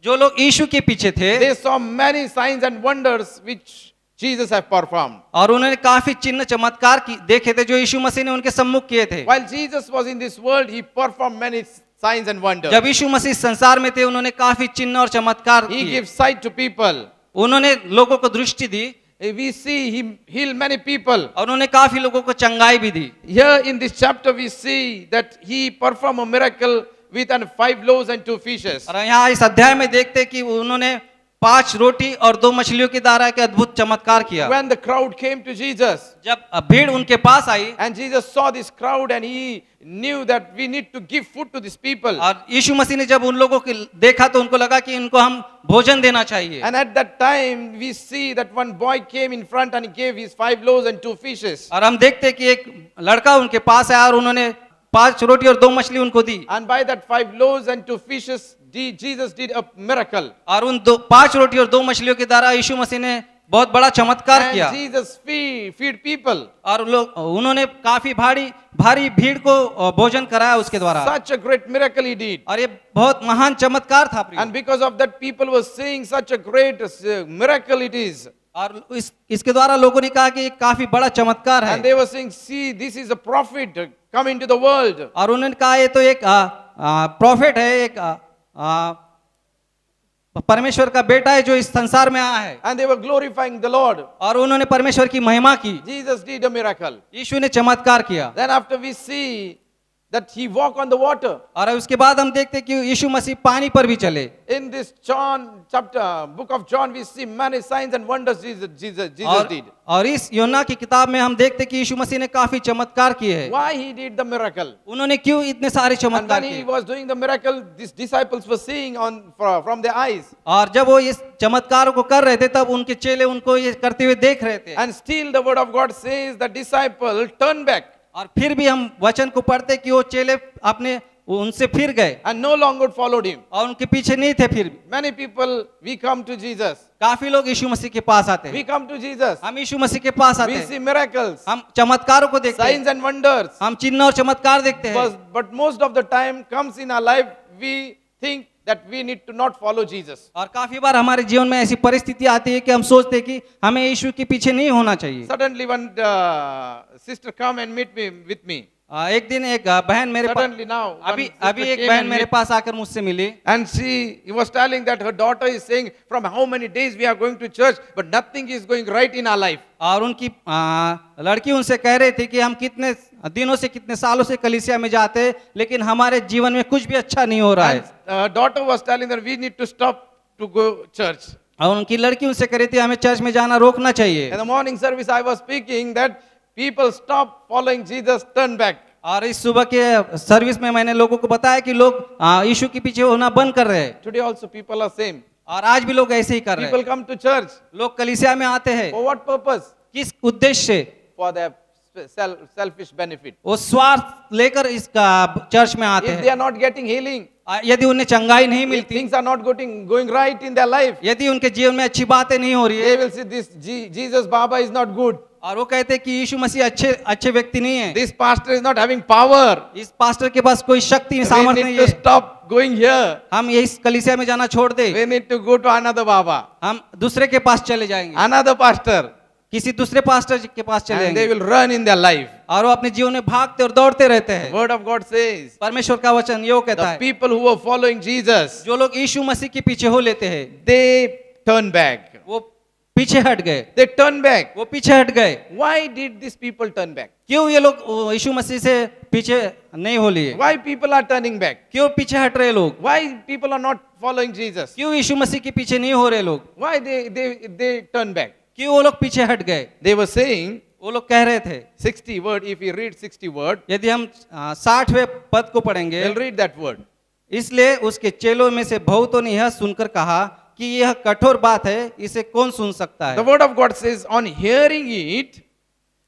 जो लोग यीशु के पीछे थे
they saw many signs and wonders which Jesus have performed.
और उन्होंने काफी चिन्ह चमत्कार देखे थे जो यीशु मसीह ने उनके सम्मुख किए थे।
While Jesus was in this world, he performed many signs and wonders.
जब यीशु मसीह संसार में थे उन्होंने काफी चिन्ह और चमत्कार
He
किए,
gives sight to people.
उन्होंने लोगों को दृष्टि दी
We see him heal many people.
और उन्होंने काफी लोगों को चंगाई भी दी।
Here in this chapter, we see that he performed a miracle with 5 loaves and 2 fishes.
और यहाँ इस अध्याय में देखते हैं कि उन्होंने 5 रोटी और 2 मछलियों के द्वारा एक अद्भुत चमत्कार किया।
When the crowd came to Jesus,
जब भीड़ उनके पास आई
and Jesus saw this crowd and he knew that we need to give food to these people.
और यीशु मसीह ने जब उन लोगों को देखा तो उनको लगा कि इनको हम भोजन देना चाहिए।
And at that time, we see that one boy came in front and he gave his 5 loaves and 2 fishes.
और हम देखते हैं कि एक लड़का उनके पास आया और उन्होंने 5 रोटी और 2 मछली उनको दी।
And by that 5 loaves and 2 fishes, Jesus did a miracle.
और उन 5 रोटी और 2 मछलियों के द्वारा यीशु मसीह ने बहुत बड़ा चमत्कार किया।
And Jesus feed people.
और उन्होंने काफी भारी भीड़ को भोजन कराया उसके द्वारा।
Such a great miracle he did.
और ये बहुत महान चमत्कार था प्रिय।
And because of that, people were saying such a great miracle it is.
और इसके द्वारा लोगों ने कहा कि ये काफी बड़ा चमत्कार है।
And they were saying, see, this is a prophet come into the world.
और उन्होंने कहा ये तो एक प्रॉफिट है, एक परमेश्वर का बेटा है जो इस संसार में आया है।
And they were glorifying the Lord.
और उन्होंने परमेश्वर की महिमा की।
Jesus did a miracle.
यीशु ने चमत्कार किया।
Then after we see that he walked on the water.
और उसके बाद हम देखते कि यीशु मसीह पानी पर भी चले।
In this book of John, we see many signs and wonders Jesus did.
और इस योना की किताब में हम देखते कि यीशु मसीह ने काफी चमत्कार किए हैं।
Why he did the miracle?
उन्होंने क्यों इतने सारे
And
चमत्कार
when he
किए?
was doing the miracle, these disciples were seeing from their eyes.
और जब वो इस चमत्कारों को कर रहे थे तब उनके चेले उनको ये करते हुए देख रहे थे।
And still the word of God says the disciple turned back
और फिर भी हम वचन को पढ़ते कि वो चेले अपने उनसे फिर गए
and no longer followed him.
और उनके पीछे नहीं थे। फिर भी
Many people, we come to Jesus.
काफी लोग यीशु मसीह के पास आते
We
हैं।
come to Jesus.
हम यीशु मसीह के पास आते
We
हैं,
see miracles,
हम चमत्कारों को देखते
signs
हैं,
and wonders.
हम चिन्ह और चमत्कार देखते हैं।
But most of the time comes in our life, we think that we need to not follow Jesus.
और काफी बार हमारे जीवन में ऐसी परिस्थिति आती है कि हम सोचते हैं कि हमें यीशु के पीछे नहीं होना चाहिए।
Suddenly one sister come and meet me with me.
एक दिन एक बहन मेरे पास
Suddenly now, one
अभी
sister
एक
came
बहन
and
मेरे
meet-
पास आकर मुझसे मिली
and she was telling that her daughter is saying from how many days we are going to church, but nothing is going right in our life.
और उनकी लड़की उनसे कह रही थी कि हम कितने दिनों से कितने सालों से कलीसिया में जाते हैं लेकिन हमारे जीवन में कुछ भी अच्छा नहीं हो रहा है।
And daughter was telling that we need to stop to go church.
और उनकी लड़की उनसे कह रही थी हमें चर्च में जाना रोकना चाहिए।
In the morning service, I was speaking that people stop following Jesus, turn back.
और इस सुबह के सर्विस में मैंने लोगों को बताया कि लोग यीशु के पीछे होना बंद कर रहे हैं।
Today also people are same.
और आज भी लोग ऐसे ही कर रहे
People
हैं।
come to church.
लोग कलीसिया में आते हैं
For what purpose?
किस उद्देश्य से?
For their selfish benefit.
वो स्वार्थ लेकर इसका चर्च में आते
If they
हैं।
are not getting healing,
यदि उन्हें चंगाई नहीं
if
मिलती,
things are not going right in their life,
यदि उनके जीवन में अच्छी बातें नहीं हो रही
they
है
will say this Jesus Baba is not good.
और वो कहते हैं कि यीशु मसीह अच्छे व्यक्ति नहीं है,
This pastor is not having power.
इस पास्टर के पास कोई शक्ति
We
सामर्थ्य
need
नहीं
to
है,
stop going here.
हम ये इस कलीसिया में जाना छोड़ दे,
We need to go to another Baba,
हम दूसरे के पास चले जाएंगे।
another pastor.
किसी दूसरे पास्टर जी के पास चले
and they
जाएंगे
will run in their life.
और वो अपने जीवन में भागते और दौड़ते रहते
The
हैं।
word of God says,
परमेश्वर का वचन यो कहता
the
है,
people who were following Jesus,
जो लोग यीशु मसीह के पीछे हो लेते हैं
they turn back.
वो पीछे हट गए,
They turn back.
वो पीछे हट गए।
Why did these people turn back?
क्यों ये लोग यीशु मसीह से पीछे नहीं हो लिए?
Why people are turning back?
क्यों पीछे हट रहे लोग?
Why people are not following Jesus?
क्यों यीशु मसीह के पीछे नहीं हो रहे लोग?
Why they turn back?
क्यों वो लोग पीछे हट गए?
They were saying
वो लोग कह रहे थे,
60 word. If we read 60 word,
यदि हम 60वें पद को पढ़ेंगे,
we'll read that word.
इसलिए उसके चेलों में से बहुतों ने यह सुनकर कहा कि यह कठोर बात है, इसे कौन सुन सकता
The
है?
word of God says, on hearing it,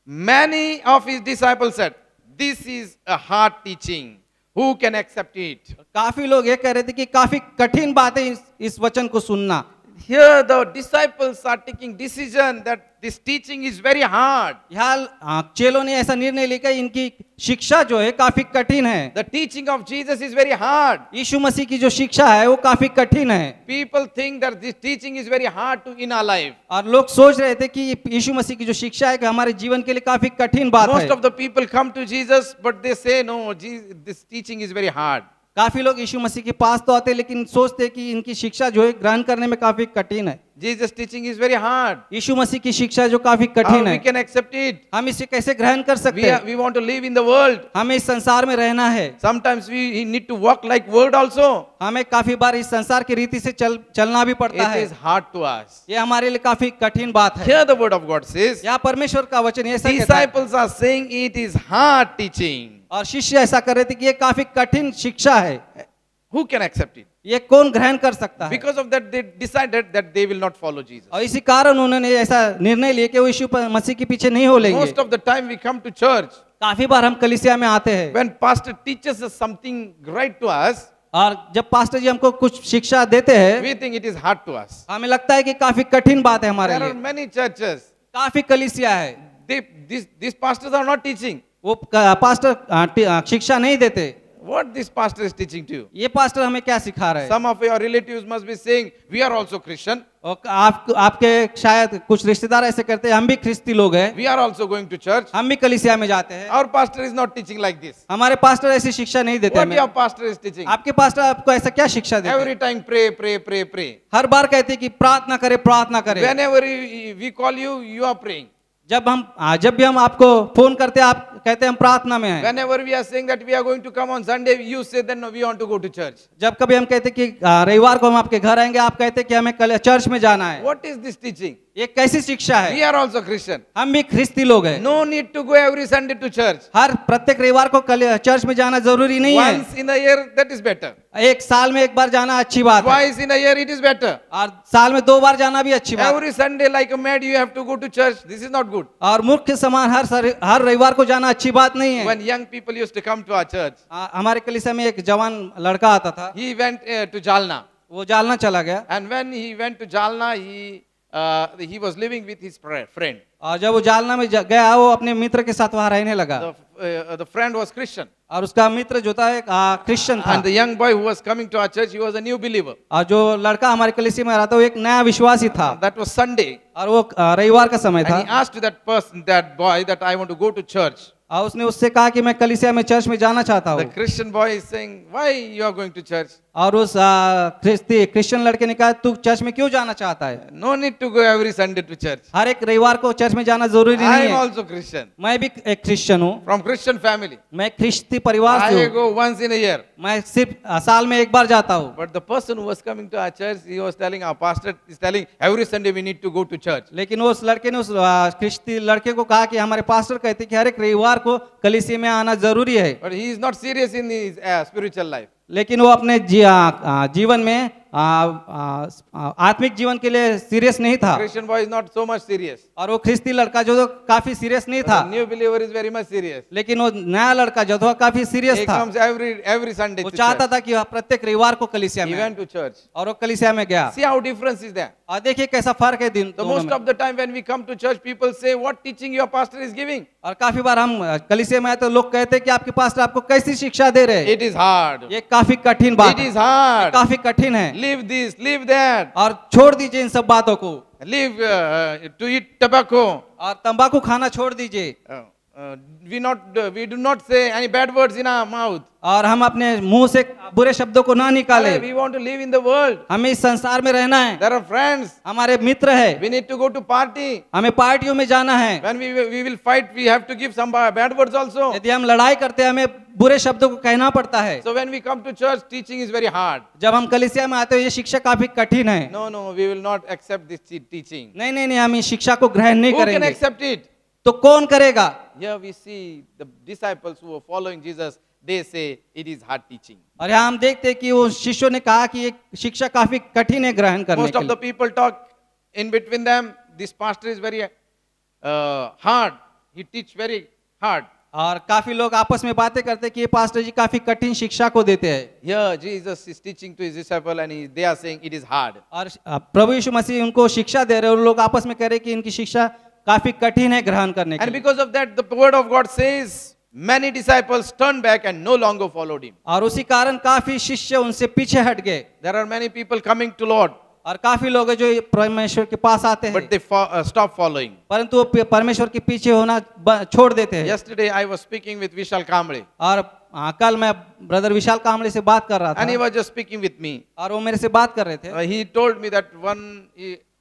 many of his disciples said, "This is a hard teaching. Who can accept it?"
काफी लोग ये कह रहे थे कि काफी कठिन बात है इस वचन को सुनना।
Here the disciples are taking decision that this teaching is very hard.
यहाँ चेलों ने ऐसा निर्णय लिया, इनकी शिक्षा जो है काफी कठिन है।
The teaching of Jesus is very hard.
यीशु मसीह की जो शिक्षा है वो काफी कठिन है
People think that this teaching is very hard to in our life.
और लोग सोच रहे थे कि यीशु मसीह की जो शिक्षा है कि हमारे जीवन के लिए काफी कठिन बात
Most
है।
of the people come to Jesus, but they say, no, Jesus, this teaching is very hard.
काफी लोग यीशु मसीह के पास तो आते लेकिन सोचते कि इनकी शिक्षा जो है ग्रहण करने में काफी कठिन है।
Jesus' teaching is very hard.
यीशु मसीह की शिक्षा जो काफी
How
कठिन
we
है,
can accept it?
हम इसे कैसे ग्रहण कर सकते हैं?
We want to live in the world.
हमें इस संसार में रहना है,
Sometimes we need to walk like world also.
हमें काफी बार इस संसार की रीति से चलना भी पड़ता
It
है।
is hard to us.
ये हमारे लिए काफी कठिन बात है।
Here the word of God says,
यहाँ परमेश्वर का वचन ऐसा कहता है
disciples are saying it is hard teaching.
और शिष्य ऐसा कर रहे थे कि ये काफी कठिन शिक्षा है,
Who can accept it?
ये कौन ग्रहण कर सकता है?
Because of that, they decided that they will not follow Jesus.
और इसी कारण उन्होंने ऐसा निर्णय लिया कि वो यीशु मसीह के पीछे नहीं हो लेंगे।
Most of the time we come to church,
काफी बार हम कलीसिया में आते हैं
when pastor teaches us something right to us,
और जब पास्टर जी हमको कुछ शिक्षा देते हैं,
we think it is hard to us.
हमें लगता है कि काफी कठिन बात है हमारे
There are
लिए।
many churches,
काफी कलीसिया है,
these pastors are not teaching.
वो पास्टर शिक्षा नहीं देते।
What this pastor is teaching to you?
ये पास्टर हमें क्या सिखा रहे हैं?
Some of your relatives must be saying, we are also Christian.
और आपके शायद कुछ रिश्तेदार ऐसे करते हैं, हम भी ख्रिस्ती लोग हैं,
We are also going to church.
हम भी कलीसिया में जाते हैं।
Our pastor is not teaching like this.
हमारे पास्टर ऐसी शिक्षा नहीं देते
What
हमें।
your pastor is teaching?
आपके पास्टर आपको ऐसा क्या शिक्षा देते हैं?
Every time pray, pray, pray, pray.
हर बार कहते हैं कि प्रार्थना करें, प्रार्थना करें।
Whenever we call you, you are praying.
जब भी हम आपको फोन करते हैं, आप कहते हैं हम प्रार्थना में हैं।
Whenever we are saying that we are going to come on Sunday, you say then no, we want to go to church.
जब कभी हम कहते हैं कि रविवार को हम आपके घर आएंगे, आप कहते हैं कि हमें कल चर्च में जाना है।
What is this teaching?
ये कैसी शिक्षा
We
है?
are also Christian.
हम भी ख्रिस्ती लोग हैं।
No need to go every Sunday to church.
हर प्रत्येक रविवार को चर्च में जाना जरूरी नहीं है।
Once in a year, that is better.
एक साल में एक बार जाना अच्छी बात है,
Twice in a year, it is better.
और साल में 2 बार जाना भी अच्छी बात है।
Every Sunday, like a mad, you have to go to church. This is not good.
और मूर्ख के समान हर रविवार को जाना अच्छी बात नहीं है।
When young people used to come to our church,
हमारे कलीसिया में एक जवान लड़का आता था,
he went to Jalna.
वो जालना चला गया,
And when he went to Jalna, he was living with his friend.
और जब वो जालना में गया, वो अपने मित्र के साथ वहां रहने लगा,
The friend was Christian.
और उसका मित्र जो था एक क्रिश्चियन था,
And the young boy who was coming to our church, he was a new believer.
और जो लड़का हमारे कलीसिया में आ रहा था वो एक नया विश्वासी था,
That was Sunday.
और वो रविवार का समय
And he
था,
asked that person, that boy, that I want to go to church.
और उसने उससे कहा कि मैं कलीसिया में चर्च में जाना चाहता
The
हूँ।
Christian boy is saying, why you are going to church?
और उस क्रिश्चियन लड़के ने कहा तू चर्च में क्यों जाना चाहता है?
No need to go every Sunday to church.
हर एक रविवार को चर्च में जाना जरूरी
I
नहीं
am
है।
also Christian.
मैं भी एक क्रिश्चियन हूँ,
From Christian family.
मैं ख्रिस्ती परिवार से
I
हूँ,
go once in a year.
मैं सिर्फ साल में एक बार जाता हूँ।
But the person who was coming to our church, he was telling, our pastor is telling, every Sunday we need to go to church.
लेकिन उस लड़के ने उस ख्रिस्ती लड़के को कहा कि हमारे पास्टर कहते कि हर एक रविवार को कलीसिया में आना जरूरी है,
But he is not serious in his spiritual life.
लेकिन वो अपने जीवन में आत्मिक जीवन के लिए सीरियस नहीं था।
Christian boy is not so much serious.
और वो ख्रिस्ती लड़का जो काफी सीरियस नहीं था,
The new believer is very much serious.
लेकिन वो नया लड़का जो था काफी सीरियस
He
था।
comes every Sunday
वो
to
चाहता
church.
था कि वह प्रत्येक रविवार को कलीसिया
He
में
went
आए,
to church.
और वो कलीसिया में गया।
See how difference is there.
और देखिए कैसा फर्क है दिन
The
दोनों
most
में।
of the time when we come to church, people say, what teaching your pastor is giving?
और काफी बार हम कलीसिया में आए तो लोग कहते हैं कि आपके पास्टर आपको कैसी शिक्षा दे रहे हैं?
It is hard.
ये काफी कठिन बात
It
है,
is hard.
काफी कठिन है।
Leave this, leave that.
और छोड़ दीजिए इन सब बातों को,
Leave to eat tobacco.
और तंबाकू खाना छोड़ दीजिए,
We do not say any bad words in our mouth.
और हम अपने मुंह से बुरे शब्दों को ना निकाले।
We want to live in the world.
हमें इस संसार में रहना है,
There are friends.
हमारे मित्र है,
We need to go to party.
हमें पार्टियों में जाना है।
When we will fight, we have to give some bad words also.
यदि हम लड़ाई करते हैं, हमें बुरे शब्दों को कहना पड़ता है।
So when we come to church, teaching is very hard.
जब हम कलीसिया में आते हैं, ये शिक्षा काफी कठिन है।
No, we will not accept this teaching.
नहीं नहीं नहीं, हम इस शिक्षा को ग्रहण नहीं
Who can
करेंगे।
accept it?
तो कौन करेगा?
Here we see the disciples who were following Jesus, they say it is hard teaching.
और यहाँ हम देखते हैं कि वो शिष्यों ने कहा कि ये शिक्षा काफी कठिन है ग्रहण करने
Most
के
of the
लिए।
people talk in between them, this pastor is very hard. He teach very hard.
और काफी लोग आपस में बातें करते हैं कि ये पास्टर जी काफी कठिन शिक्षा को देते हैं।
Here Jesus is teaching to his disciple and they are saying it is hard.
और प्रभु यीशु मसीह उनको शिक्षा दे रहे हैं और लोग आपस में कह रहे हैं कि इनकी शिक्षा काफी कठिन है ग्रहण करने के
And
लिए।
because of that, the word of God says many disciples turned back and no longer followed him.
और उसी कारण काफी शिष्य उनसे पीछे हट गए,
There are many people coming to Lord,
और काफी लोग हैं जो परमेश्वर के पास आते हैं,
but they stop following.
परंतु वो परमेश्वर के पीछे होना छोड़ देते हैं।
Yesterday I was speaking with Vishal Kamble
और कल मैं ब्रदर विशाल कामड़े से बात कर रहा
and he
था,
was just speaking with me.
और वो मेरे से बात कर रहे थे,
He told me that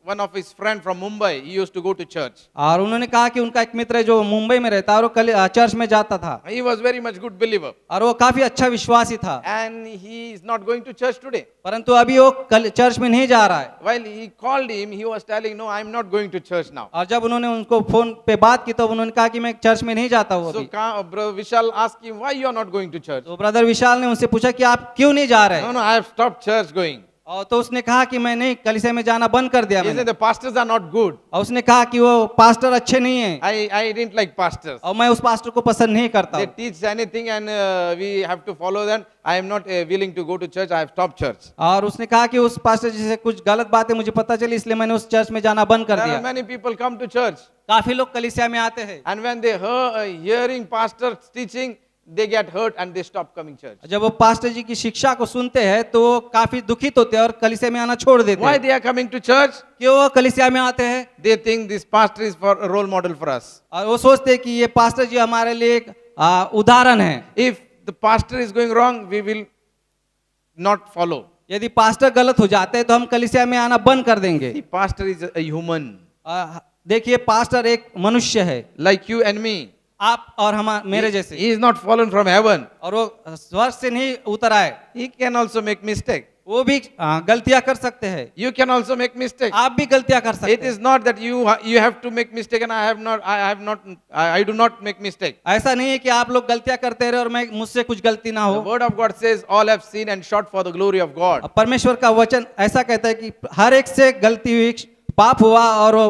one of his friend from Mumbai, he used to go to church.
और उन्होंने कहा कि उनका एक मित्र है जो मुंबई में रहता है और वो कल चर्च में जाता था,
He was very much good believer
और वो काफी अच्छा विश्वासी था,
and he is not going to church today.
परंतु अभी वो कल चर्च में नहीं जा रहा है।
While he called him, he was telling, no, I am not going to church now.
और जब उन्होंने उनको फोन पे बात की तो उन्होंने कहा कि मैं चर्च में नहीं जाता हूँ
So
अभी।
Brother Vishal asked him, why you are not going to church?
तो ब्रदर विशाल ने उनसे पूछा कि आप क्यों नहीं जा रहे?
No, I have stopped church going.
और तो उसने कहा कि मैं नहीं, कलीसिया में जाना बंद कर दिया
He
मैंने।
said the pastors are not good.
और उसने कहा कि वो पास्टर अच्छे नहीं हैं,
I didn't like pastors.
और मैं उस पास्टर को पसंद नहीं करता
They
हूँ।
teach anything and we have to follow them. I am not willing to go to church. I have stopped church.
और उसने कहा कि उस पास्टर जी से कुछ गलत बातें मुझे पता चली, इसलिए मैंने उस चर्च में जाना बंद कर
There
दिया।
are many people come to church
काफी लोग कलीसिया में आते हैं,
and when they hearing pastors teaching, they get hurt and they stop coming church.
जब वो पास्टर जी की शिक्षा को सुनते हैं तो वो काफी दुखित होते हैं और कलीसिया में आना छोड़ देते
Why
हैं।
they are coming to church?
क्यों वो कलीसिया में आते हैं?
They think this pastor is for a role model for us.
और वो सोचते हैं कि ये पास्टर जी हमारे लिए एक उदाहरण है।
If the pastor is going wrong, we will not follow.
यदि पास्टर गलत हो जाते हैं तो हम कलीसिया में आना बंद कर देंगे।
The pastor is a human
देखिए पास्टर एक मनुष्य है,
like you and me.
आप और हम मेरे जैसे,
He is not fallen from heaven.
और वो स्वर्ग से नहीं उतर आए,
He can also make mistake.
वो भी गलतियां कर सकते हैं।
You can also make mistake.
आप भी गलतियां कर सकते
It
हैं।
is not that you have to make mistake and I do not make mistake.
ऐसा नहीं है कि आप लोग गलतियां करते रहे और मैं मुझसे कुछ गलती ना
The
हो।
word of God says all have sinned and short for the glory of God.
परमेश्वर का वचन ऐसा कहता है कि हर एक से गलती हुई, पाप हुआ और वो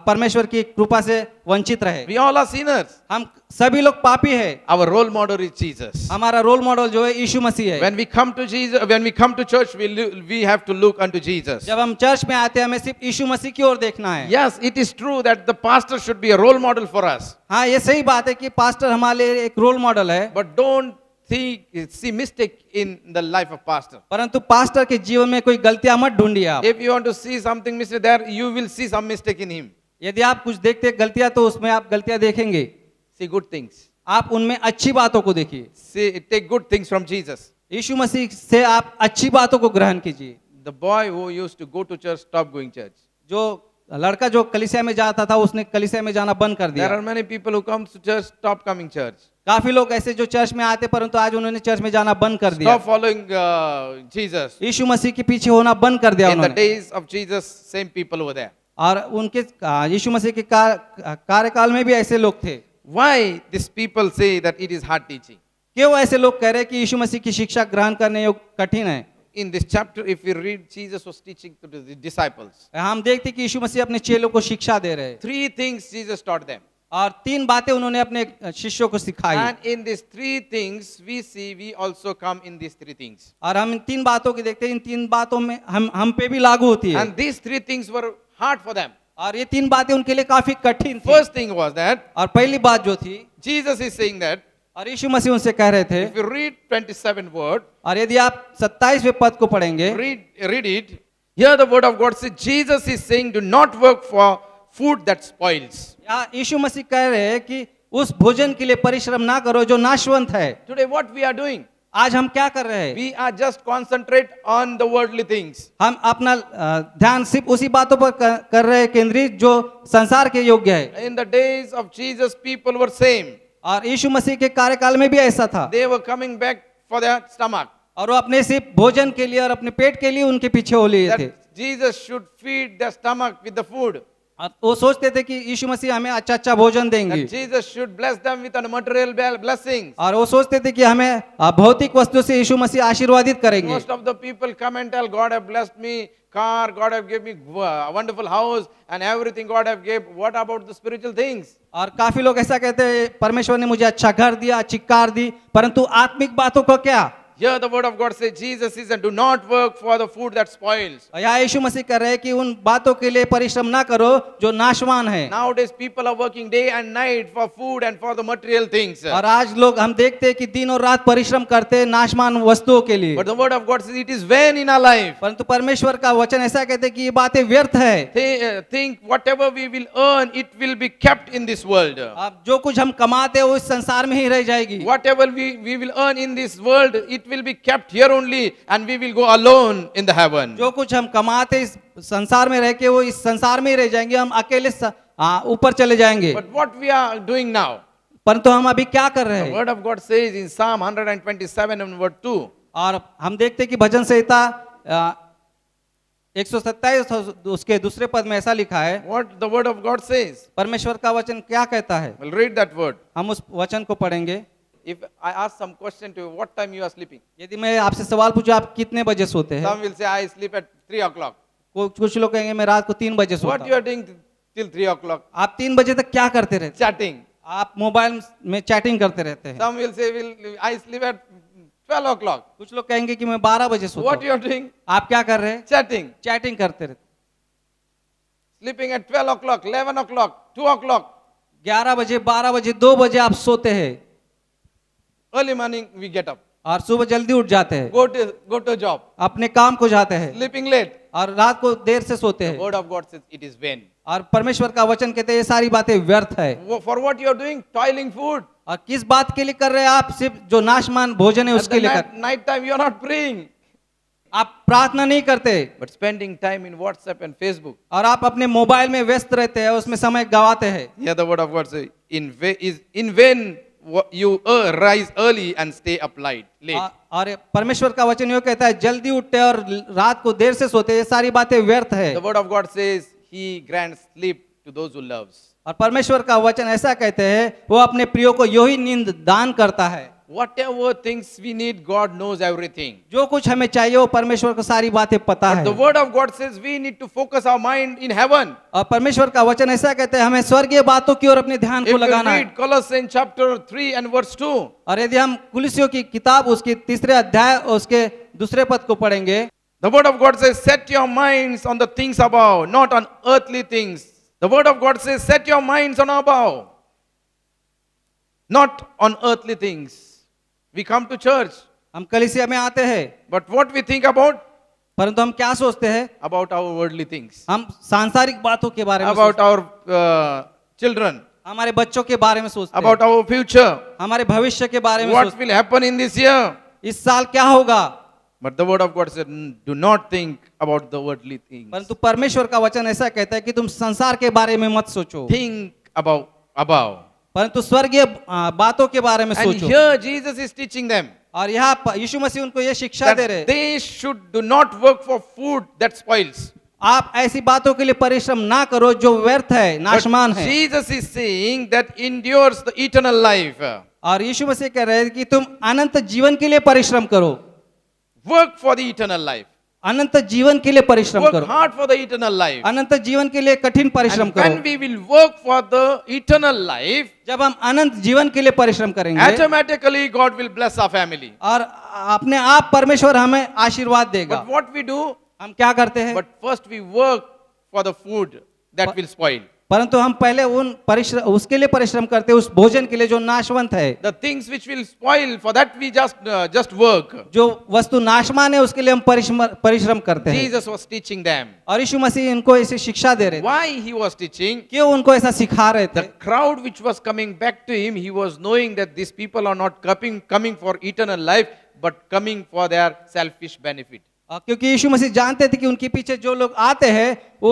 परमेश्वर की कृपा से वंचित रहे।
We all are sinners.
हम सभी लोग पापी है।
Our role model is Jesus.
हमारा रोल मॉडल जो है यीशु मसीह है।
When we come to church, we have to look unto Jesus.
जब हम चर्च में आते हैं हमें सिर्फ यीशु मसीह की ओर देखना है।
Yes, it is true that the pastor should be a role model for us.
हाँ, ये सही बात है कि पास्टर हमारे लिए एक रोल मॉडल है,
But don't see mistake in the life of pastor.
परंतु पास्टर के जीवन में कोई गलतियां मत ढूंढिए आप।
If you want to see something mistake there, you will see some mistake in him.
यदि आप कुछ देखते हैं गलतियां तो उसमें आप गलतियां देखेंगे।
See good things.
आप उनमें अच्छी बातों को देखिए।
Take good things from Jesus.
यीशु मसीह से आप अच्छी बातों को ग्रहण कीजिए।
The boy who used to go to church stopped going church.
जो लड़का जो कलीसिया में जाता था उसने कलीसिया में जाना बंद कर
There
दिया।
are many people who come to church, stop coming church.
काफी लोग ऐसे जो चर्च में आते परंतु आज उन्होंने चर्च में जाना बंद कर दिया।
Stop following Jesus.
यीशु मसीह के पीछे होना बंद कर दिया
In the
उन्होंने।
days of Jesus, same people were there.
और उनके यीशु मसीह के कार्यकाल में भी ऐसे लोग थे।
Why these people say that it is hard teaching?
क्यों ऐसे लोग कह रहे हैं कि यीशु मसीह की शिक्षा ग्रहण करने योग्य कठिन है?
In this chapter, if we read, Jesus was teaching to the disciples.
हम देखते कि यीशु मसीह अपने चेलों को शिक्षा दे रहे हैं
3 things Jesus taught them.
और 3 बातें उन्होंने अपने शिष्यों को सिखाई।
And in these 3 things, we also come in these 3 things.
और हम इन 3 बातों की देखते हैं, इन 3 बातों में हम पे भी लागू होती है।
And these 3 things were hard for them.
और ये 3 बातें उनके लिए काफी कठिन थी।
First thing was that
और पहली बात जो थी,
Jesus is saying that
और यीशु मसीह उनसे कह रहे थे,
If you read 27 word,
और यदि आप 27वें पद को पढ़ेंगे,
read it. Here the word of God says, Jesus is saying, do not work for food that spoils.
यहाँ यीशु मसीह कह रहे हैं कि उस भोजन के लिए परिश्रम ना करो जो नाशवंत है।
Today what we are doing?
आज हम क्या कर रहे हैं?
We are just concentrate on the worldly things.
हम अपना ध्यान सिर्फ उसी बातों पर कर रहे हैं केंद्रित जो संसार के योग्य है।
In the days of Jesus, people were same.
और यीशु मसीह के कार्यकाल में भी ऐसा था,
They were coming back for their stomach.
और वो अपने सिर्फ भोजन के लिए और अपने पेट के लिए उनके पीछे हो लिए थे।
That Jesus should feed their stomach with the food.
और वो सोचते थे कि यीशु मसीह हमें अच्छा अच्छा भोजन देंगे,
That Jesus should bless them with a material blessings.
और वो सोचते थे कि हमें भौतिक वस्तु से यीशु मसीह आशीर्वादित करेंगे।
Most of the people come and tell, God have blessed me car, God have given me a wonderful house and everything God have gave. What about the spiritual things?
और काफी लोग ऐसा कहते हैं, परमेश्वर ने मुझे अच्छा घर दिया, अच्छी कार दी, परंतु आत्मिक बातों को क्या?
Here the word of God says, Jesus is, and do not work for the food that spoils.
यहाँ यीशु मसीह कह रहे हैं कि उन बातों के लिए परिश्रम ना करो जो नाशवान है।
Nowadays people are working day and night for food and for the material things.
और आज लोग हम देखते हैं कि दिन और रात परिश्रम करते हैं नाशवान वस्तुओं के लिए,
But the word of God says it is vain in our life.
परंतु परमेश्वर का वचन ऐसा कहते हैं कि ये बातें व्यर्थ है।
Think whatever we will earn, it will be kept in this world.
अब जो कुछ हम कमाते हैं वो इस संसार में ही रह जाएगी।
Whatever we will earn in this world, it will be kept here only, and we will go alone in the heaven.
जो कुछ हम कमाते इस संसार में रह के वो इस संसार में ही रह जाएंगे, हम अकेले ऊपर चले जाएंगे।
But what we are doing now,
परंतु हम अभी क्या कर रहे
the
हैं?
word of God says in Psalm 127 and verse 2,
और हम देखते हैं कि भजन संहिता 127 उसके दूसरे पद में ऐसा लिखा है,
what the word of God says.
परमेश्वर का वचन क्या कहता है?
We'll read that word.
हम उस वचन को पढ़ेंगे।
If I ask some question to you, what time you are sleeping?
यदि मैं आपसे सवाल पूछूं आप कितने बजे सोते हैं?
Some will say, I sleep at 3 o'clock.
कुछ लोग कहेंगे मैं रात को 3 बजे सोता
What
हूं।
you are doing till 3 o'clock?
आप 3 बजे तक क्या करते रहते हैं?
Chatting.
आप मोबाइल में चैटिंग करते रहते हैं।
Some will say, I sleep at 12 o'clock.
कुछ लोग कहेंगे कि मैं 12 बजे सोता
What
हूं।
you are doing?
आप क्या कर रहे हैं?
Chatting.
चैटिंग करते रहते।
Sleeping at 12 o'clock, 11 o'clock, 2 o'clock.
11 बजे, 12 बजे, 2 बजे आप सोते हैं,
Early morning we get up.
और सुबह जल्दी उठ जाते हैं,
Go to job.
अपने काम को जाते हैं,
Sleeping late.
और रात को देर से सोते
The
हैं।
word of God says it is vain.
और परमेश्वर का वचन कहते हैं ये सारी बातें व्यर्थ है।
For what you are doing? Toiling food.
और किस बात के लिए कर रहे हैं आप? सिर्फ जो नाशमान भोजन है
At
उसके
the
लिए कर,
night time you are not praying,
आप प्रार्थना नहीं करते,
but spending time in WhatsApp and Facebook.
और आप अपने मोबाइल में व्यस्त रहते हैं, उसमें समय गवाते हैं।
Here the word of God says, in vain you rise early and stay up late.
और परमेश्वर का वचन यो कहता है जल्दी उठते और रात को देर से सोते, ये सारी बातें व्यर्थ है।
The word of God says he grants sleep to those who loves.
और परमेश्वर का वचन ऐसा कहते हैं वो अपने प्रियो को यो ही नींद दान करता है।
Whatever things we need, God knows everything.
जो कुछ हमें चाहिए वो परमेश्वर को सारी बातें पता
But the
है।
word of God says we need to focus our mind in heaven.
और परमेश्वर का वचन ऐसा कहते हैं हमें स्वर्गीय बातों की ओर अपने ध्यान
If
को
you
लगाना है।
read Colossians chapter 3 and verse 2,
और यदि हम कुलिसियों की किताब उसके 3 अध्याय उसके दूसरे पद को पढ़ेंगे,
the word of God says, set your minds on the things above, not on earthly things. The word of God says, set your minds on above, not on earthly things. We come to church,
हम कलीसिया में आते हैं,
but what we think about?
परंतु हम क्या सोचते हैं?
About our worldly things,
हम सांसारिक बातों के बारे में
about
सोचते
our children,
हैं, हमारे बच्चों के बारे में सोचते
about
हैं,
our future,
हमारे भविष्य के बारे में
what
सोचते
will happen in this year.
हैं, इस साल क्या होगा।
But the word of God said, do not think about the worldly things.
परंतु परमेश्वर का वचन ऐसा कहता है कि तुम संसार के बारे में मत सोचो,
Think about above.
परंतु स्वर्गीय बातों के बारे में
And
सोचो।
here Jesus is teaching them
और यहाँ यीशु मसीह उनको ये शिक्षा दे रहे
that they should do not work for food that spoils.
आप ऐसी बातों के लिए परिश्रम ना करो जो व्यर्थ है, नाशमान
But
है।
Jesus is saying that endures the eternal life.
और यीशु मसीह कह रहे हैं कि तुम अनंत जीवन के लिए परिश्रम करो,
Work for the eternal life.
अनंत जीवन के लिए परिश्रम
Work
करो,
hard for the eternal life.
अनंत जीवन के लिए कठिन परिश्रम
And when
करो।
we will work for the eternal life,
जब हम अनंत जीवन के लिए परिश्रम करेंगे
automatically God will bless our family.
और अपने आप परमेश्वर हमें आशीर्वाद देगा।
But what we do?
हम क्या करते हैं?
But first we work for the food that will spoil.
परंतु हम पहले उन परिश्रम उसके लिए परिश्रम करते हैं, उस भोजन के लिए जो नाशवंत है।
The things which will spoil, for that we just work.
जो वस्तु नाशवान है उसके लिए हम परिश्रम करते हैं।
Jesus was teaching them.
और यीशु मसीह इनको ऐसी शिक्षा दे रहे थे।
Why he was teaching?
क्यों उनको ऐसा सिखा रहे
The
थे?
crowd which was coming back to him, he was knowing that these people are not coming for eternal life, but coming for their selfish benefit.
क्योंकि यीशु मसीह जानते थे कि उनके पीछे जो लोग आते हैं वो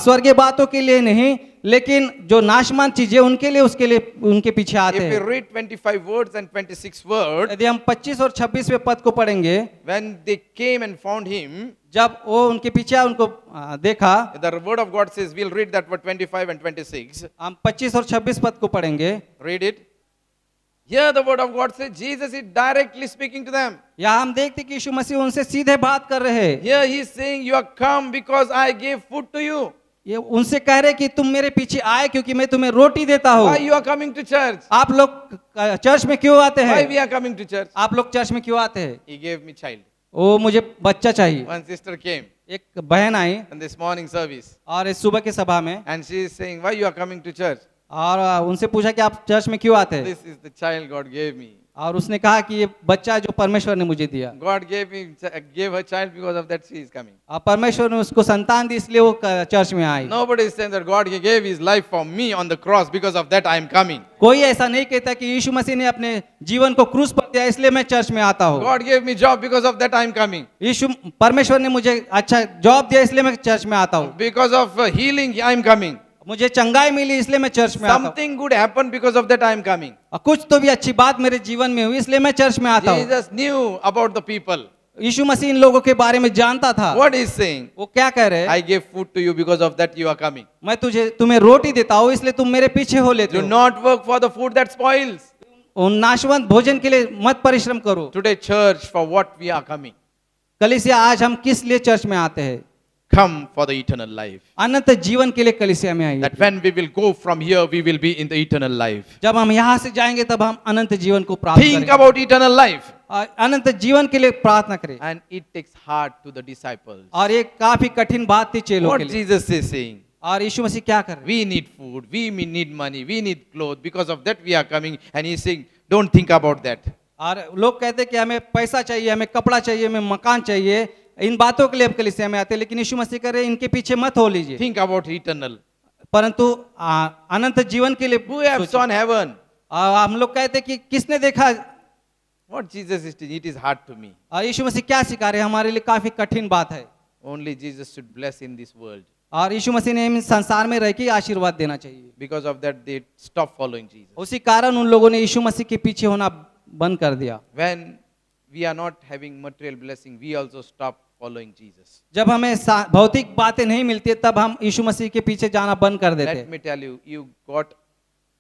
स्वर्गीय बातों के लिए नहीं, लेकिन जो नाशवान चीजें उनके लिए, उसके लिए उनके पीछे आते
If we
हैं।
read 25 words and 26 words,
यदि हम 25 और 26वें पद को पढ़ेंगे,
when they came and found him,
जब वो उनके पीछे आए, उनको देखा,
the word of God says, we'll read that word 25 and 26.
हम 25 और 26 पद को पढ़ेंगे।
Read it. Here the word of God says, Jesus is directly speaking to them.
यहाँ हम देखते कि यीशु मसीह उनसे सीधे बात कर रहे हैं।
Here he is saying, you are come because I gave food to you.
ये उनसे कह रहे कि तुम मेरे पीछे आए क्योंकि मैं तुम्हें रोटी देता हूँ।
Why you are coming to church?
आप लोग चर्च में क्यों आते
Why
हैं?
we are coming to church?
आप लोग चर्च में क्यों आते हैं?
He gave me child.
वो मुझे बच्चा चाहिए।
One sister came
एक बहन आई
in this morning service
और इस सुबह की सभा में,
and she is saying, why you are coming to church?
और उनसे पूछा कि आप चर्च में क्यों आते हैं?
This is the child God gave me.
और उसने कहा कि ये बच्चा जो परमेश्वर ने मुझे दिया,
God gave her child, because of that she is coming.
और परमेश्वर ने उसको संतान दी इसलिए वो चर्च में आई।
Nobody is saying that God gave his life for me on the cross, because of that I am coming.
कोई ऐसा नहीं कहता कि यीशु मसीह ने अपने जीवन को क्रूस पर दिया इसलिए मैं चर्च में आता हूँ।
God gave me job, because of that I am coming.
यीशु परमेश्वर ने मुझे अच्छा जॉब दिया इसलिए मैं चर्च में आता हूँ।
Because of healing I am coming.
मुझे चंगाई मिली इसलिए मैं चर्च में आता हूँ।
Something good happened, because of that I am coming.
और कुछ तो भी अच्छी बात मेरे जीवन में हुई इसलिए मैं चर्च में आता हूँ।
Jesus knew about the people.
यीशु मसीह इन लोगों के बारे में जानता था।
What he is saying?
वो क्या कह रहे हैं?
I gave food to you, because of that you are coming.
मैं तुम्हें रोटी देता हूँ इसलिए तुम मेरे पीछे हो लेते
Do
हो।
not work for the food that spoils.
उन नाशवंत भोजन के लिए मत परिश्रम करो।
Today church, for what we are coming?
कलीसिया आज हम किस लिए चर्च में आते हैं?
Come for the eternal life.
अनंत जीवन के लिए कलीसिया में आइए।
That when we will go from here, we will be in the eternal life.
जब हम यहाँ से जाएंगे तब हम अनंत जीवन को प्राप्त
Think
करेंगे।
about eternal life.
और अनंत जीवन के लिए प्रार्थना करें।
And it takes heart to the disciples.
और ये काफी कठिन बात थी चेलों
What
के लिए।
Jesus is saying?
और यीशु मसीह क्या कर रहे हैं?
We need food, we need money, we need clothes. Because of that we are coming. And he's saying, don't think about that.
और लोग कहते हैं कि हमें पैसा चाहिए, हमें कपड़ा चाहिए, हमें मकान चाहिए, इन बातों के लिए अब कलीसिया में आते हैं, लेकिन यीशु मसीह कह रहे हैं इनके पीछे मत हो लीजिए,
Think about eternal.
परंतु अनंत जीवन के लिए
Who have
सोचिए।
seen heaven?
हम लोग कहते हैं कि किसने देखा?
What Jesus is teaching, it is hard to me.
और यीशु मसीह क्या सिखा रहे हैं हमारे लिए काफी कठिन बात है।
Only Jesus should bless in this world.
और यीशु मसीह ने इस संसार में रह के आशीर्वाद देना चाहिए।
Because of that, they stop following Jesus.
उसी कारण उन लोगों ने यीशु मसीह के पीछे होना बंद कर दिया।
When we are not having material blessing, we also stop following Jesus.
जब हमें भौतिक बातें नहीं मिलती तब हम यीशु मसीह के पीछे जाना बंद कर देते
Let
हैं।
me tell you, you got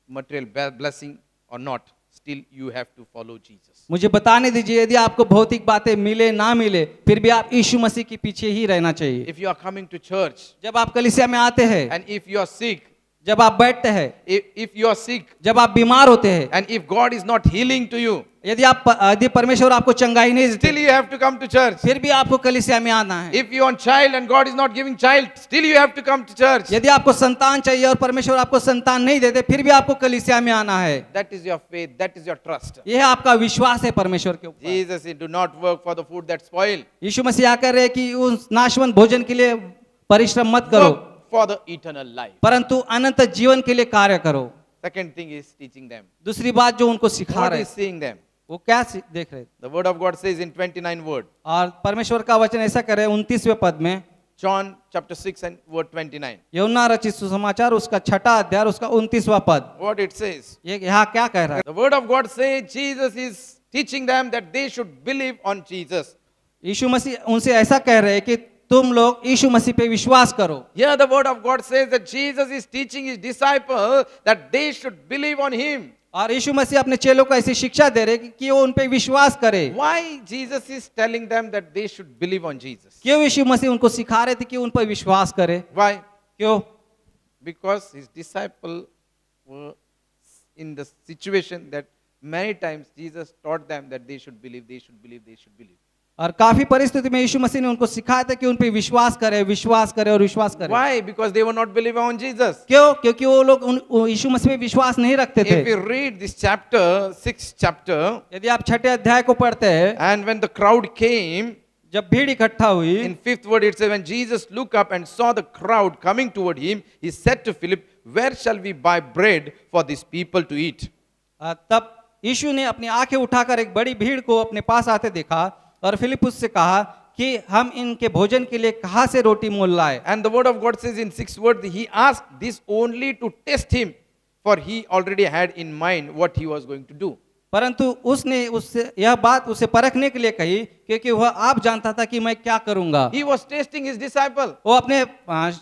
material blessing or not, still you have to follow Jesus.
मुझे बताने दीजिए, यदि आपको भौतिक बातें मिले ना मिले फिर भी आप यीशु मसीह के पीछे ही रहना चाहिए।
If you are coming to church
जब आप कलीसिया में आते हैं,
and if you are sick,
जब आप बैठते हैं,
if you are sick
जब आप बीमार होते हैं,
and if God is not healing to you,
यदि परमेश्वर आपको चंगाई नहीं
still
देते
you have to come to church.
फिर भी आपको कलीसिया में आना है।
If you want child and God is not giving child, still you have to come to church.
यदि आपको संतान चाहिए और परमेश्वर आपको संतान नहीं देते फिर भी आपको कलीसिया में आना है।
That is your faith, that is your trust.
यह आपका विश्वास है परमेश्वर के ऊपर।
Jesus said, do not work for the food that spoil.
यीशु मसीह कह रहे हैं कि उस नाशवंत भोजन के लिए परिश्रम मत करो,
Work for the eternal life.
परंतु अनंत जीवन के लिए कार्य करो।
Second thing is teaching them.
दूसरी बात जो उनको सिखा
What
रहे
is saying them?
वो क्या देख रहे?
The word of God says in 29 word.
और परमेश्वर का वचन ऐसा करे 29वें पद में,
John chapter 6 and word 29.
यूहन्ना रचित सुसमाचार उसका 6वां अध्याय उसका 29वां पद,
What it says?
ये यहाँ क्या कह रहा है?
The word of God says Jesus is teaching them that they should believe on Jesus.
यीशु मसीह उनसे ऐसा कह रहे हैं कि तुम लोग यीशु मसीह पे विश्वास करो।
Here the word of God says that Jesus is teaching his disciples that they should believe on him.
और यीशु मसीह अपने चेलों को ऐसी शिक्षा दे रहे कि वो उन पे विश्वास करे।
Why Jesus is telling them that they should believe on Jesus?
क्यों यीशु मसीह उनको सिखा रहे थे कि उन पर विश्वास करे?
Why?
क्यों?
Because his disciples were in the situation that many times Jesus taught them that they should believe, they should believe, they should believe.
और काफी परिस्थिति में यीशु मसीह ने उनको सिखाया था कि उन पे विश्वास करे और विश्वास करे।
Why? Because they were not believing on Jesus.
क्यों? क्योंकि वो लोग यीशु मसीह पे विश्वास नहीं रखते थे।
If we read this chapter, 6th chapter,
यदि आप 6ठे अध्याय को पढ़ते हैं,
and when the crowd came,
जब भीड़ इकट्ठा हुई,
in 5th word it says, when Jesus looked up and saw the crowd coming toward him, he said to Philip, where shall we buy bread for these people to eat?
तब यीशु ने अपनी आंखें उठाकर एक बड़ी भीड़ को अपने पास आते देखा और फिलिपुस से कहा कि हम इनके भोजन के लिए कहाँ से रोटी मोल लाए।
And the word of God says in 6th word, he asked this only to test him, for he already had in mind what he was going to do.
परंतु उसने उससे यह बात उसे परखने के लिए कही क्योंकि वह आप जानता था कि मैं क्या करूंगा।
He was testing his disciple.
वो अपने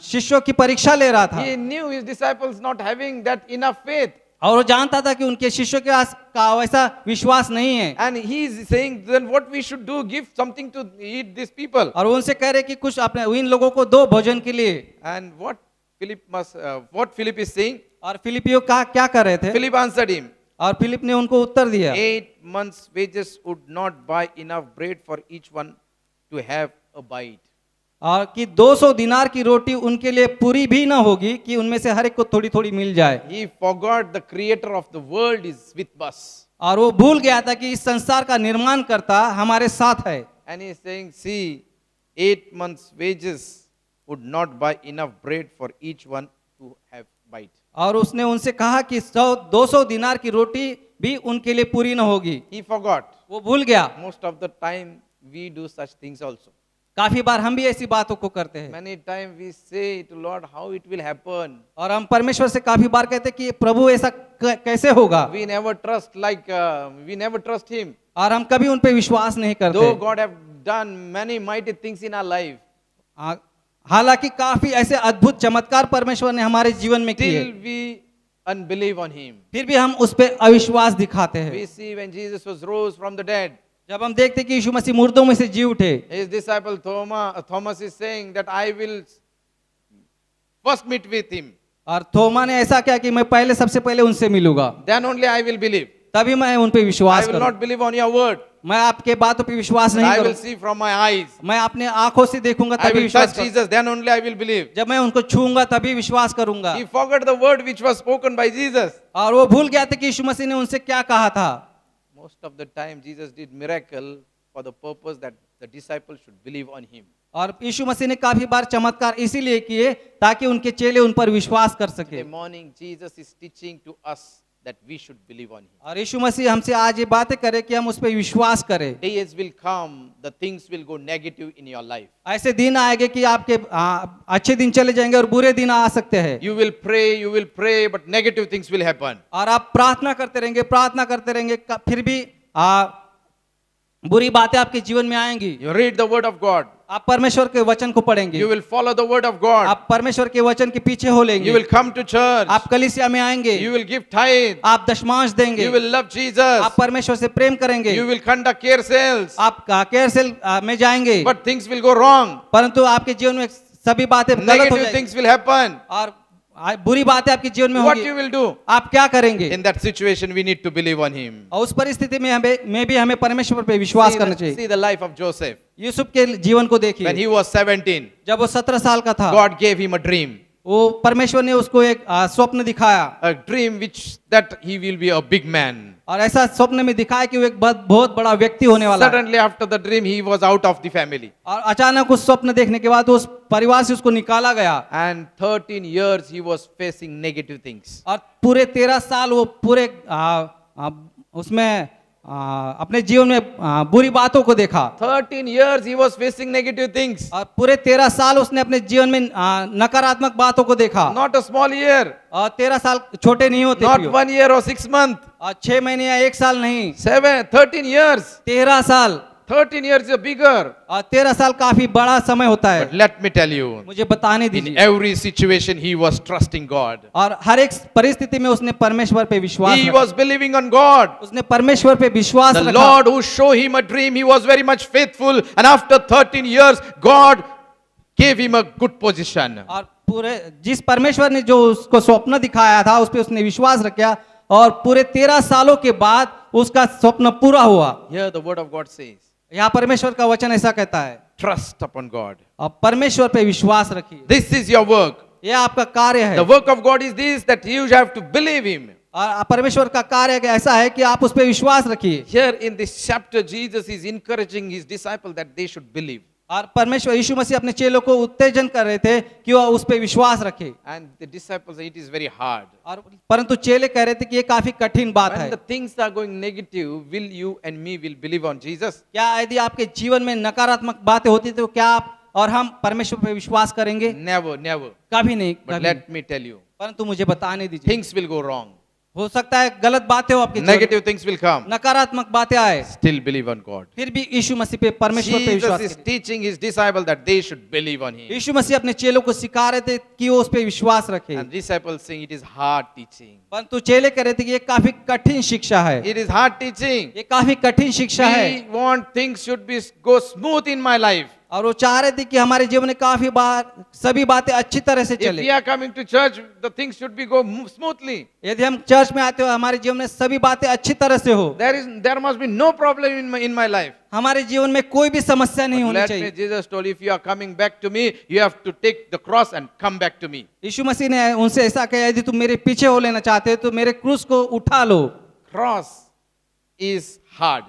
शिष्यों की परीक्षा ले रहा था
He knew his disciples not having that enough faith.
और वो जानता था कि उनके शिष्यों के पास का वैसा विश्वास नहीं है।
And he is saying, then what we should do, give something to eat these people.
और वो उनसे कह रहे कि कुछ अपने इन लोगों को दो भोजन के लिए।
And what Philip is saying,
और फिलिपियो का क्या कर रहे थे?
Philip answered him,
और फिलिप ने उनको उत्तर दिया,
8 months' wages would not buy enough bread for each one to have a bite.
और कि 200 दिनार की रोटी उनके लिए पूरी भी ना होगी कि उनमें से हर एक को थोड़ी थोड़ी मिल जाए।
He forgot the creator of the world is with us.
और वो भूल गया था कि इस संसार का निर्माण करता हमारे साथ है।
And he is saying, see, 8 months' wages would not buy enough bread for each one to have bite.
और उसने उनसे कहा कि 200 दिनार की रोटी भी उनके लिए पूरी ना होगी।
He forgot.
वो भूल गया।
Most of the time we do such things also.
काफी बार हम भी ऐसी बातों को करते हैं।
Many times we say to Lord, how it will happen.
और हम परमेश्वर से काफी बार कहते हैं कि प्रभु ऐसा कैसे होगा।
We never trust Him.
और हम कभी उन पे विश्वास नहीं करते।
Though God have done many mighty things in our life,
हालांकि काफी ऐसे अद्भुत चमत्कार परमेश्वर ने हमारे जीवन में किए,
still we unbelieve on Him.
फिर भी हम उस पे अविश्वास दिखाते हैं।
We see when Jesus was rose from the dead,
जब हम देखते कि यीशु मसीह मुर्दों में से जी उठे,
His disciple Thomas is saying that I will first meet with Him.
और थोमा ने ऐसा किया कि मैं सबसे पहले उनसे मिलूंगा,
Then only I will believe.
तभी मैं उन पे
I
विश्वास
will
करूं।
not believe on your word.
मैं आपके बातों पे विश्वास नहीं
I will
करूं,
see from my eyes.
मैं अपने आंखों से देखूंगा
I
तभी
will
विश्वास
touch
करूंगा।
Jesus. Then only I will believe.
जब मैं उनको छूऊंगा तभी विश्वास करूंगा।
He forgot the word which was spoken by Jesus.
और वो भूल गया था कि यीशु मसीह ने उनसे क्या कहा था।
Most of the time Jesus did miracle for the purpose that the disciples should believe on Him.
और यीशु मसीह ने काफी बार चमत्कार इसीलिए किए ताकि उनके चेले उन पर विश्वास कर सके।
Today morning Jesus is teaching to us that we should believe on Him.
और यीशु मसीह हमसे आज ये बातें करे कि हम उस पर विश्वास करें।
Days will come, the things will go negative in your life.
ऐसे दिन आएंगे कि आपके अच्छे दिन चले जाएंगे और बुरे दिन आ सकते हैं।
You will pray, but negative things will happen.
और आप प्रार्थना करते रहेंगे, फिर भी बुरी बातें आपके जीवन में आएंगी।
You read the word of God.
आप परमेश्वर के वचन को पढ़ेंगे,
You will follow the word of God.
आप परमेश्वर के वचन के पीछे हो लेंगे,
You will come to church.
आप कलीसिया में आएंगे,
You will give tithe.
आप दशमांश देंगे,
You will love Jesus.
आप परमेश्वर से प्रेम करेंगे,
You will conduct care sales.
आप केयर सेल में जाएंगे,
But things will go wrong.
परंतु आपके जीवन में सभी बातें गलत हो
Negative
जाएंगी
things will happen.
और बुरी बातें आपके जीवन में
What
होंगी।
you will do?
आप क्या करेंगे?
In that situation, we need to believe on Him.
और उस परिस्थिति में हमें परमेश्वर पे विश्वास करना चाहिए।
See the life of Joseph.
Yusuf के जीवन को
When
देखिए,
he was 17,
जब वो 17 साल का था,
God gave him a dream.
वो परमेश्वर ने उसको एक स्वप्न दिखाया
A dream that he will be a big man.
और ऐसा स्वप्न में दिखाया कि वो एक बहुत बड़ा व्यक्ति होने वाला है।
Suddenly after the dream, he was out of the family.
और अचानक उस स्वप्न देखने के बाद उस परिवार से उसको निकाला गया
And 13 years he was facing negative things.
और पूरे 13 साल वो पूरे उसमें अपने जीवन में बुरी बातों को देखा।
13 years he was facing negative things.
और पूरे 13 साल उसने अपने जीवन में नकारात्मक बातों को देखा।
Not a small year.
और 13 साल छोटे नहीं होते,
Not 1 year or 6 months.
और 6 महीने या 1 साल नहीं,
13 years.
13 साल।
13 years is bigger.
और 13 साल काफी बड़ा समय होता है।
But let me tell you,
मुझे बताने
in
दीजिए,
every situation he was trusting God.
और हर एक परिस्थिति में उसने परमेश्वर पे विश्वास
He
रखा।
was believing on God.
उसने परमेश्वर पे विश्वास
The
रखा।
Lord who showed him a dream, he was very much faithful. And after 13 years, God gave him a good position.
और पूरे जिस परमेश्वर ने जो उसको स्वप्न दिखाया था उस पे उसने विश्वास रखा और पूरे 13 सालों के बाद उसका स्वप्न पूरा हुआ।
Here the word of God says,
यहाँ परमेश्वर का वचन ऐसा कहता है,
Trust upon God.
आप परमेश्वर पे विश्वास रखिए,
This is your work.
ये आपका कार्य है।
The work of God is this, that you have to believe Him.
और परमेश्वर का कार्य ऐसा है कि आप उस पे विश्वास रखिए।
Here in this chapter, Jesus is encouraging His disciples that they should believe.
और परमेश्वर यीशु मसीह अपने चेलों को उत्तेजन कर रहे थे कि वह उस पे विश्वास रखे।
And the disciples, it is very hard.
और परंतु चेले कह रहे थे कि ये काफी कठिन बात
When
है।
the things are going negative, will you and me will believe on Jesus?
क्या यदि आपके जीवन में नकारात्मक बातें होती तो क्या आप और हम परमेश्वर पे विश्वास करेंगे?
Never, never.
कभी नहीं,
But
कभी नहीं।
let me tell you,
परंतु मुझे बताने दीजिए,
things will go wrong.
हो सकता है गलत बातें हो आपके जीवन में,
Negative things will come.
नकारात्मक बातें आए,
Still believe on God.
फिर भी यीशु मसीह पे परमेश्वर पे
Jesus
विश्वास
is
करें।
teaching His disciples that they should believe on Him.
यीशु मसीह अपने चेलों को सिखा रहे थे कि वो उस पे विश्वास रखे,
And disciples saying it is hard teaching.
परंतु चेले कह रहे थे कि ये काफी कठिन शिक्षा है,
It is hard teaching.
ये काफी कठिन शिक्षा है।
We want things should be go smooth in my life.
और वो चाह रहे थे कि हमारे जीवन में काफी बार सभी बातें अच्छी तरह से
If
चले।
we are coming to church, the things should be go smoothly.
यदि हम चर्च में आते हो हमारे जीवन में सभी बातें अच्छी तरह से हो,
There must be no problem in my life.
हमारे जीवन में कोई भी समस्या नहीं
But
होनी
let me,
चाहिए।
Jesus told, if you are coming back to me, you have to take the cross and come back to me.
यीशु मसीह ने उनसे ऐसा कहा, यदि तुम मेरे पीछे हो लेना चाहते हो तो मेरे क्रूस को उठा लो।
Cross is hard.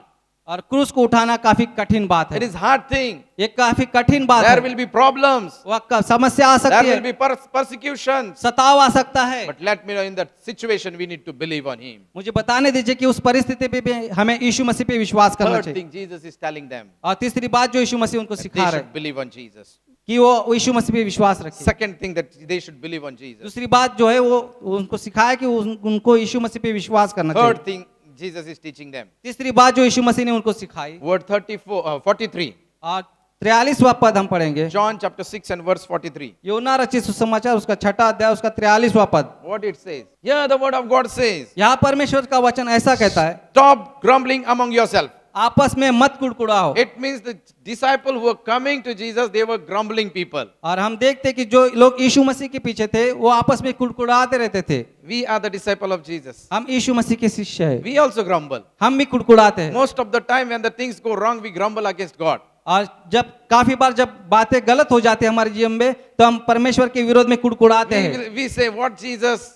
और क्रूस को उठाना काफी कठिन बात
It
है,
is hard thing.
ये काफी कठिन बात
There
है।
will be problems.
वह समस्या आ
There
सकती
will
है,
be persecutions.
सताव आ सकता है।
But let me know, in that situation, we need to believe on Him.
मुझे बताने दीजिए कि उस परिस्थिति पे भी हमें यीशु मसीह पे विश्वास करना
Third
चाहिए।
thing Jesus is telling them,
और तीसरी बात जो यीशु मसीह उनको
that
सिखा
they
रहे
should believe on Jesus.
कि वो यीशु मसीह पे विश्वास रखे।
Second thing, that they should believe on Jesus.
दूसरी बात जो है वो उनको सिखाया कि उनको यीशु मसीह पे विश्वास करना चाहिए।
Third thing Jesus is teaching them.
तीसरी बात जो यीशु मसीह ने उनको सिखाई,
Word 43.
और 43वां पद हम पढ़ेंगे,
John chapter 6 and verse 43.
योना रचित सुसमाचार उसका 6वां अध्याय उसका 43वां पद।
What it says? Here the word of God says,
यहाँ परमेश्वर का वचन ऐसा कहता है,
stop grumbling among yourself.
आपस में मत कुड़कुड़ाओ।
It means the disciples who were coming to Jesus, they were grumbling people.
और हम देखते कि जो लोग यीशु मसीह के पीछे थे वो आपस में कुड़कुड़ाते रहते थे।
We are the disciple of Jesus.
हम यीशु मसीह के शिष्य हैं,
We also grumble.
हम भी कुड़कुड़ाते हैं।
Most of the time when the things go wrong, we grumble against God.
और जब काफी बार जब बातें गलत हो जाती है हमारे जीवन में तो हम परमेश्वर के विरोध में कुड़कुड़ाते हैं।
We say, what Jesus?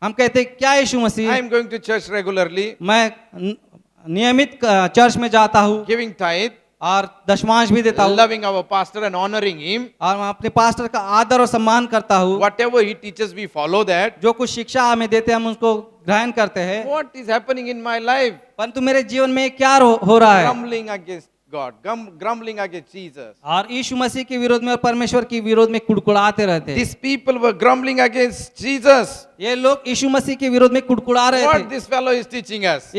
हम कहते हैं क्या यीशु
I
Masih,
am going to church regularly,
मैं नियमित चर्च में जाता हूँ
giving tithe,
और दशमांश भी देता हूँ
loving our pastor and honoring him.
और मैं अपने पास्टर का आदर और सम्मान करता हूँ।
Whatever he teaches, we follow that.
जो कुछ शिक्षा हमें देते हैं हम उसको ग्रहण करते हैं,
What is happening in my life?
परंतु मेरे जीवन में क्या हो रहा है?
Grumbling against God, grumbling against Jesus.
और यीशु मसीह के विरोध में और परमेश्वर के विरोध में कुड़कुड़ाते रहते हैं।
These people were grumbling against Jesus.
ये लोग यीशु मसीह के विरोध में कुड़कुड़ा रहे
What
थे।
this fellow is teaching us?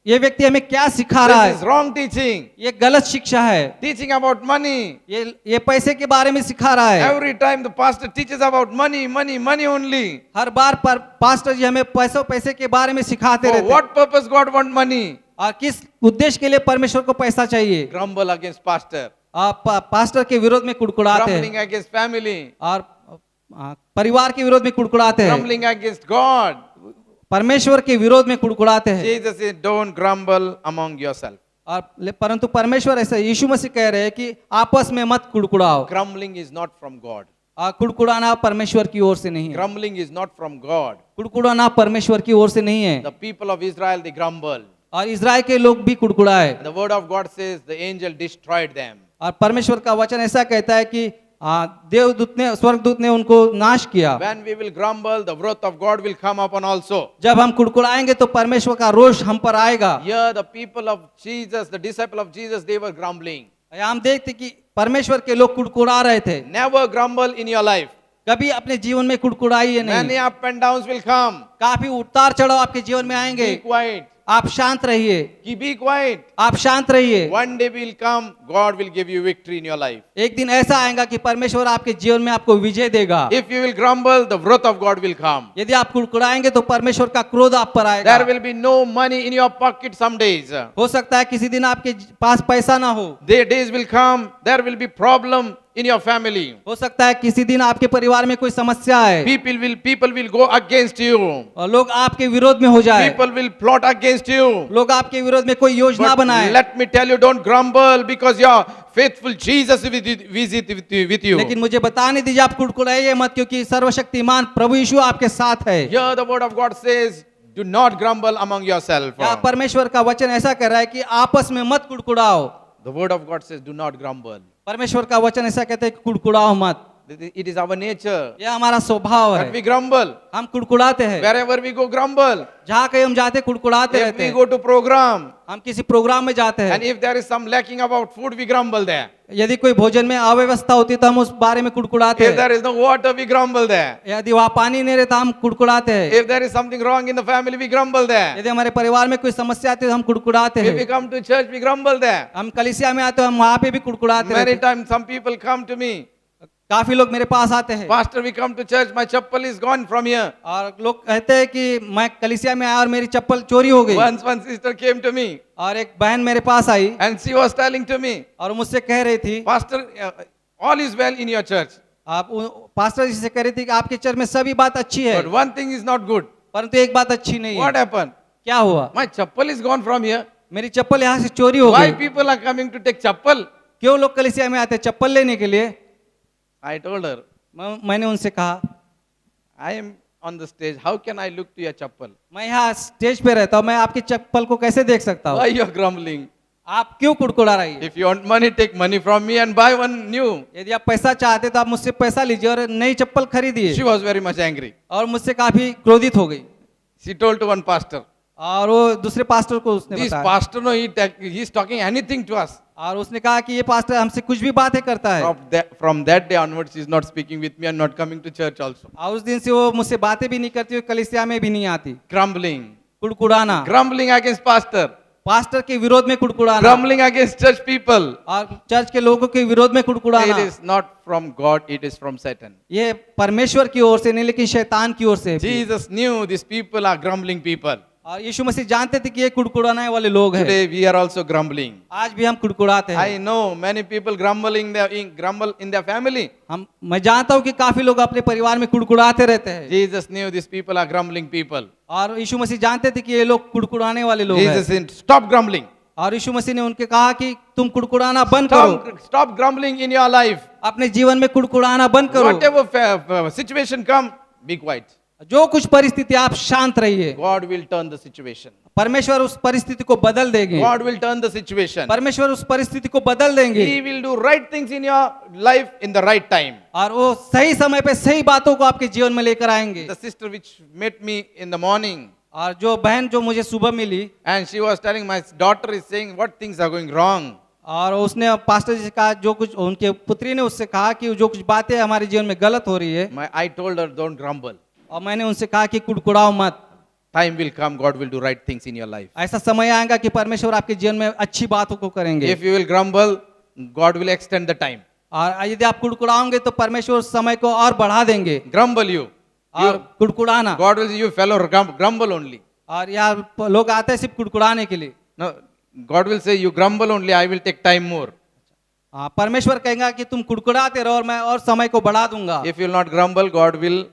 ये व्यक्ति हमें क्या सिखा रहा
This is
है?
wrong teaching.
ये गलत शिक्षा है।
Teaching about money.
ये पैसे के बारे में सिखा रहा है।
Every time the pastor teaches about money, money, money only.
Her bar pastor जी हमें पैसे के बारे में सिखाते
For
रहते हैं।
what purpose God want money?
और किस उद्देश्य के लिए परमेश्वर को पैसा चाहिए?
Grumble against pastor.
आप पास्टर के विरोध में कुड़कुड़ाते
Grumbling
हैं
against family.
और परिवार के विरोध में कुड़कुड़ाते हैं,
Grumbling against God.
परमेश्वर के विरोध में कुड़कुड़ाते हैं।
Jesus said, don't grumble among yourself.
और परंतु परमेश्वर ऐसा यीशु मसीह कह रहे हैं कि आपस में मत कुड़कुड़ाओ।
Grumbling is not from God.
कुड़कुड़ाना परमेश्वर की ओर से नहीं है।
Grumbling is not from God.
कुड़कुड़ाना परमेश्वर की ओर से नहीं है।
The people of Israel, they grumbled.
और इज़राइल के लोग भी कुड़कुड़ाए।
The word of God says the angel destroyed them.
और परमेश्वर का वचन ऐसा कहता है कि देवदूत ने स्वर्गदूत ने उनको नाश किया।
When we will grumble, the wrath of God will come upon also.
जब हम कुड़कुड़ाएंगे तो परमेश्वर का रोष हम पर आएगा।
Here the people of Jesus, the disciple of Jesus, they were grumbling.
हम देखते कि परमेश्वर के लोग कुड़कुड़ा रहे थे।
Never grumble in your life.
कभी अपने जीवन में कुड़कुड़ाइए
Many
नहीं।
up and downs will come.
काफी उतार चढ़ाव आपके जीवन में आएंगे,
Be quiet.
आप शांत रहिए,
Be quiet.
आप शांत रहिए।
One day will come, God will give you victory in your life.
एक दिन ऐसा आएगा कि परमेश्वर आपके जीवन में आपको विजय देगा।
If you will grumble, the wrath of God will come.
यदि आप कुड़कुड़ाएंगे तो परमेश्वर का क्रोध आप पर आएगा।
There will be no money in your pocket some days.
हो सकता है किसी दिन आपके पास पैसा ना हो।
The days will come, there will be problem in your family.
हो सकता है किसी दिन आपके परिवार में कोई समस्या है
People will go against you.
और लोग आपके विरोध में हो जाए,
People will plot against you.
लोग आपके विरोध में कोई योजना
But
बनाए।
let me tell you, don't grumble because your faithful Jesus will visit with you.
लेकिन मुझे बताने दीजिए, आप कुड़कुड़ाइए मत, क्योंकि सर्वशक्तिमान प्रभु यीशु आपके साथ है।
Here the word of God says, do not grumble among yourself.
यहाँ परमेश्वर का वचन ऐसा कह रहा है कि आपस में मत कुड़कुड़ाओ।
The word of God says, do not grumble.
परमेश्वर का वचन ऐसा कहता है कि कुड़कुड़ाओ मत।
It is our nature
यह हमारा स्वभाव
that
है,
we grumble.
हम कुड़कुड़ाते हैं।
Wherever we go, grumble.
जहाँ कहीं हम जाते कुड़कुड़ाते
If
रहते
we
हैं।
go to program,
हम किसी प्रोग्राम में जाते
and
हैं,
if there is some lacking about food, we grumble there.
यदि कोई भोजन में अव्यवस्था होती है तो हम उस बारे में कुड़कुड़ाते
If
हैं।
there is no water, we grumble there.
यदि वहाँ पानी नहीं रहता हम कुड़कुड़ाते हैं।
If there is something wrong in the family, we grumble there.
यदि हमारे परिवार में कोई समस्या आती है तो हम कुड़कुड़ाते
If we
हैं।
come to church, we grumble there.
हम कलीसिया में आते हैं, हम वहाँ पे भी कुड़कुड़ाते
Many
रहते हैं।
times some people come to me,
काफी लोग मेरे पास आते हैं
Pastor, we come to church, my chappal is gone from here.
और लोग कहते हैं कि मैं कलीसिया में आया और मेरी चप्पल चोरी हो गई।
Once one sister came to me
और एक बहन मेरे पास आई
and she was telling to me,
और मुझसे कह रही थी,
Pastor, all is well in your church,
pastor ji से कह रही थी कि आपके चर्च में सभी बात अच्छी है,
but one thing is not good.
परंतु एक बात अच्छी नहीं
What
है।
happened?
क्या हुआ?
My chappal is gone from here.
मेरी चप्पल यहाँ से चोरी हो
Why
गई।
people are coming to take chappal?
क्यों लोग कलीसिया में आते हैं चप्पल लेने के लिए?
I told her,
मैंने उनसे कहा,
I am on the stage. How can I look to your chappal?
मैं यहाँ स्टेज पे रहता हूँ, मैं आपकी चप्पल को कैसे देख सकता
Why
हूँ?
you are grumbling?
आप क्यों कुड़कुड़ा रही है?
If you want money, take money from me and buy one new.
यदि आप पैसा चाहते तो आप मुझसे पैसा लीजिए और नई चप्पल खरीदिए।
She was very much angry.
और मुझसे काफी क्रोधित हो गई
She told to one pastor,
और वो दूसरे पास्टर को उसने
this
बताया
pastor, no, he is talking anything to us.
और उसने कहा कि ये पास्टर हमसे कुछ भी बातें करता है
From that day onwards, she is not speaking with me and not coming to church also.
और उस दिन से वो मुझसे बातें भी नहीं करती, वो कलीसिया में भी नहीं आती।
Grumbling.
कुड़कुड़ाना,
Grumbling against pastor.
Pastor के विरोध में कुड़कुड़ाना
Grumbling against church people.
और चर्च के लोगों के विरोध में
It
कुड़कुड़ाना,
is not from God, it is from Satan.
ये परमेश्वर की ओर से नहीं लेकिन शैतान की ओर से है।
Jesus knew these people are grumbling people.
और यीशु मसीह जानते थे कि ये कुड़कुड़ाने वाले लोग हैं।
Today we are also grumbling.
आज भी हम कुड़कुड़ाते
I
हैं।
know many people grumble in their family.
मैं जानता हूँ कि काफी लोग अपने परिवार में कुड़कुड़ाते रहते हैं
Jesus knew these people are grumbling people.
और यीशु मसीह जानते थे कि ये लोग कुड़कुड़ाने वाले लोग
Jesus
हैं।
said, stop grumbling.
और यीशु मसीह ने उनके कहा कि तुम कुड़कुड़ाना बंद करो,
Stop grumbling in your life.
अपने जीवन में कुड़कुड़ाना बंद करो।
Whatever situation come, be quiet.
जो कुछ परिस्थिति आप शांत रहिए,
God will turn the situation.
परमेश्वर उस परिस्थिति को बदल देंगे।
God will turn the situation.
परमेश्वर उस परिस्थिति को बदल देंगे
He will do right things in your life in the right time.
और वो सही समय पे सही बातों को आपके जीवन में लेकर आएंगे।
The sister which met me in the morning,
और जो बहन जो मुझे सुबह मिली
and she was telling my daughter is saying what things are going wrong.
और उसने पास्टर जी से कहा, जो कुछ उनके पुत्री ने उससे कहा कि जो कुछ बातें हमारे जीवन में गलत हो रही है,
I told her, don't grumble.
और मैंने उनसे कहा कि कुड़कुड़ाओ मत।
Time will come, God will do right things in your life.
ऐसा समय आएगा कि परमेश्वर आपके जीवन में अच्छी बातों को करेंगे।
If you will grumble, God will extend the time.
और यदि आप कुड़कुड़ाओगे तो परमेश्वर उस समय को और बढ़ा देंगे।
Grumble you.
और कुड़कुड़ाना,
God will say, you fellow grumble only.
और यार लोग आते हैं सिर्फ कुड़कुड़ाने के लिए।
No, God will say, you grumble only, I will take time more.
परमेश्वर कहेगा कि तुम कुड़कुड़ाते रहो और मैं और समय को बढ़ा दूंगा।
If you will not grumble, God will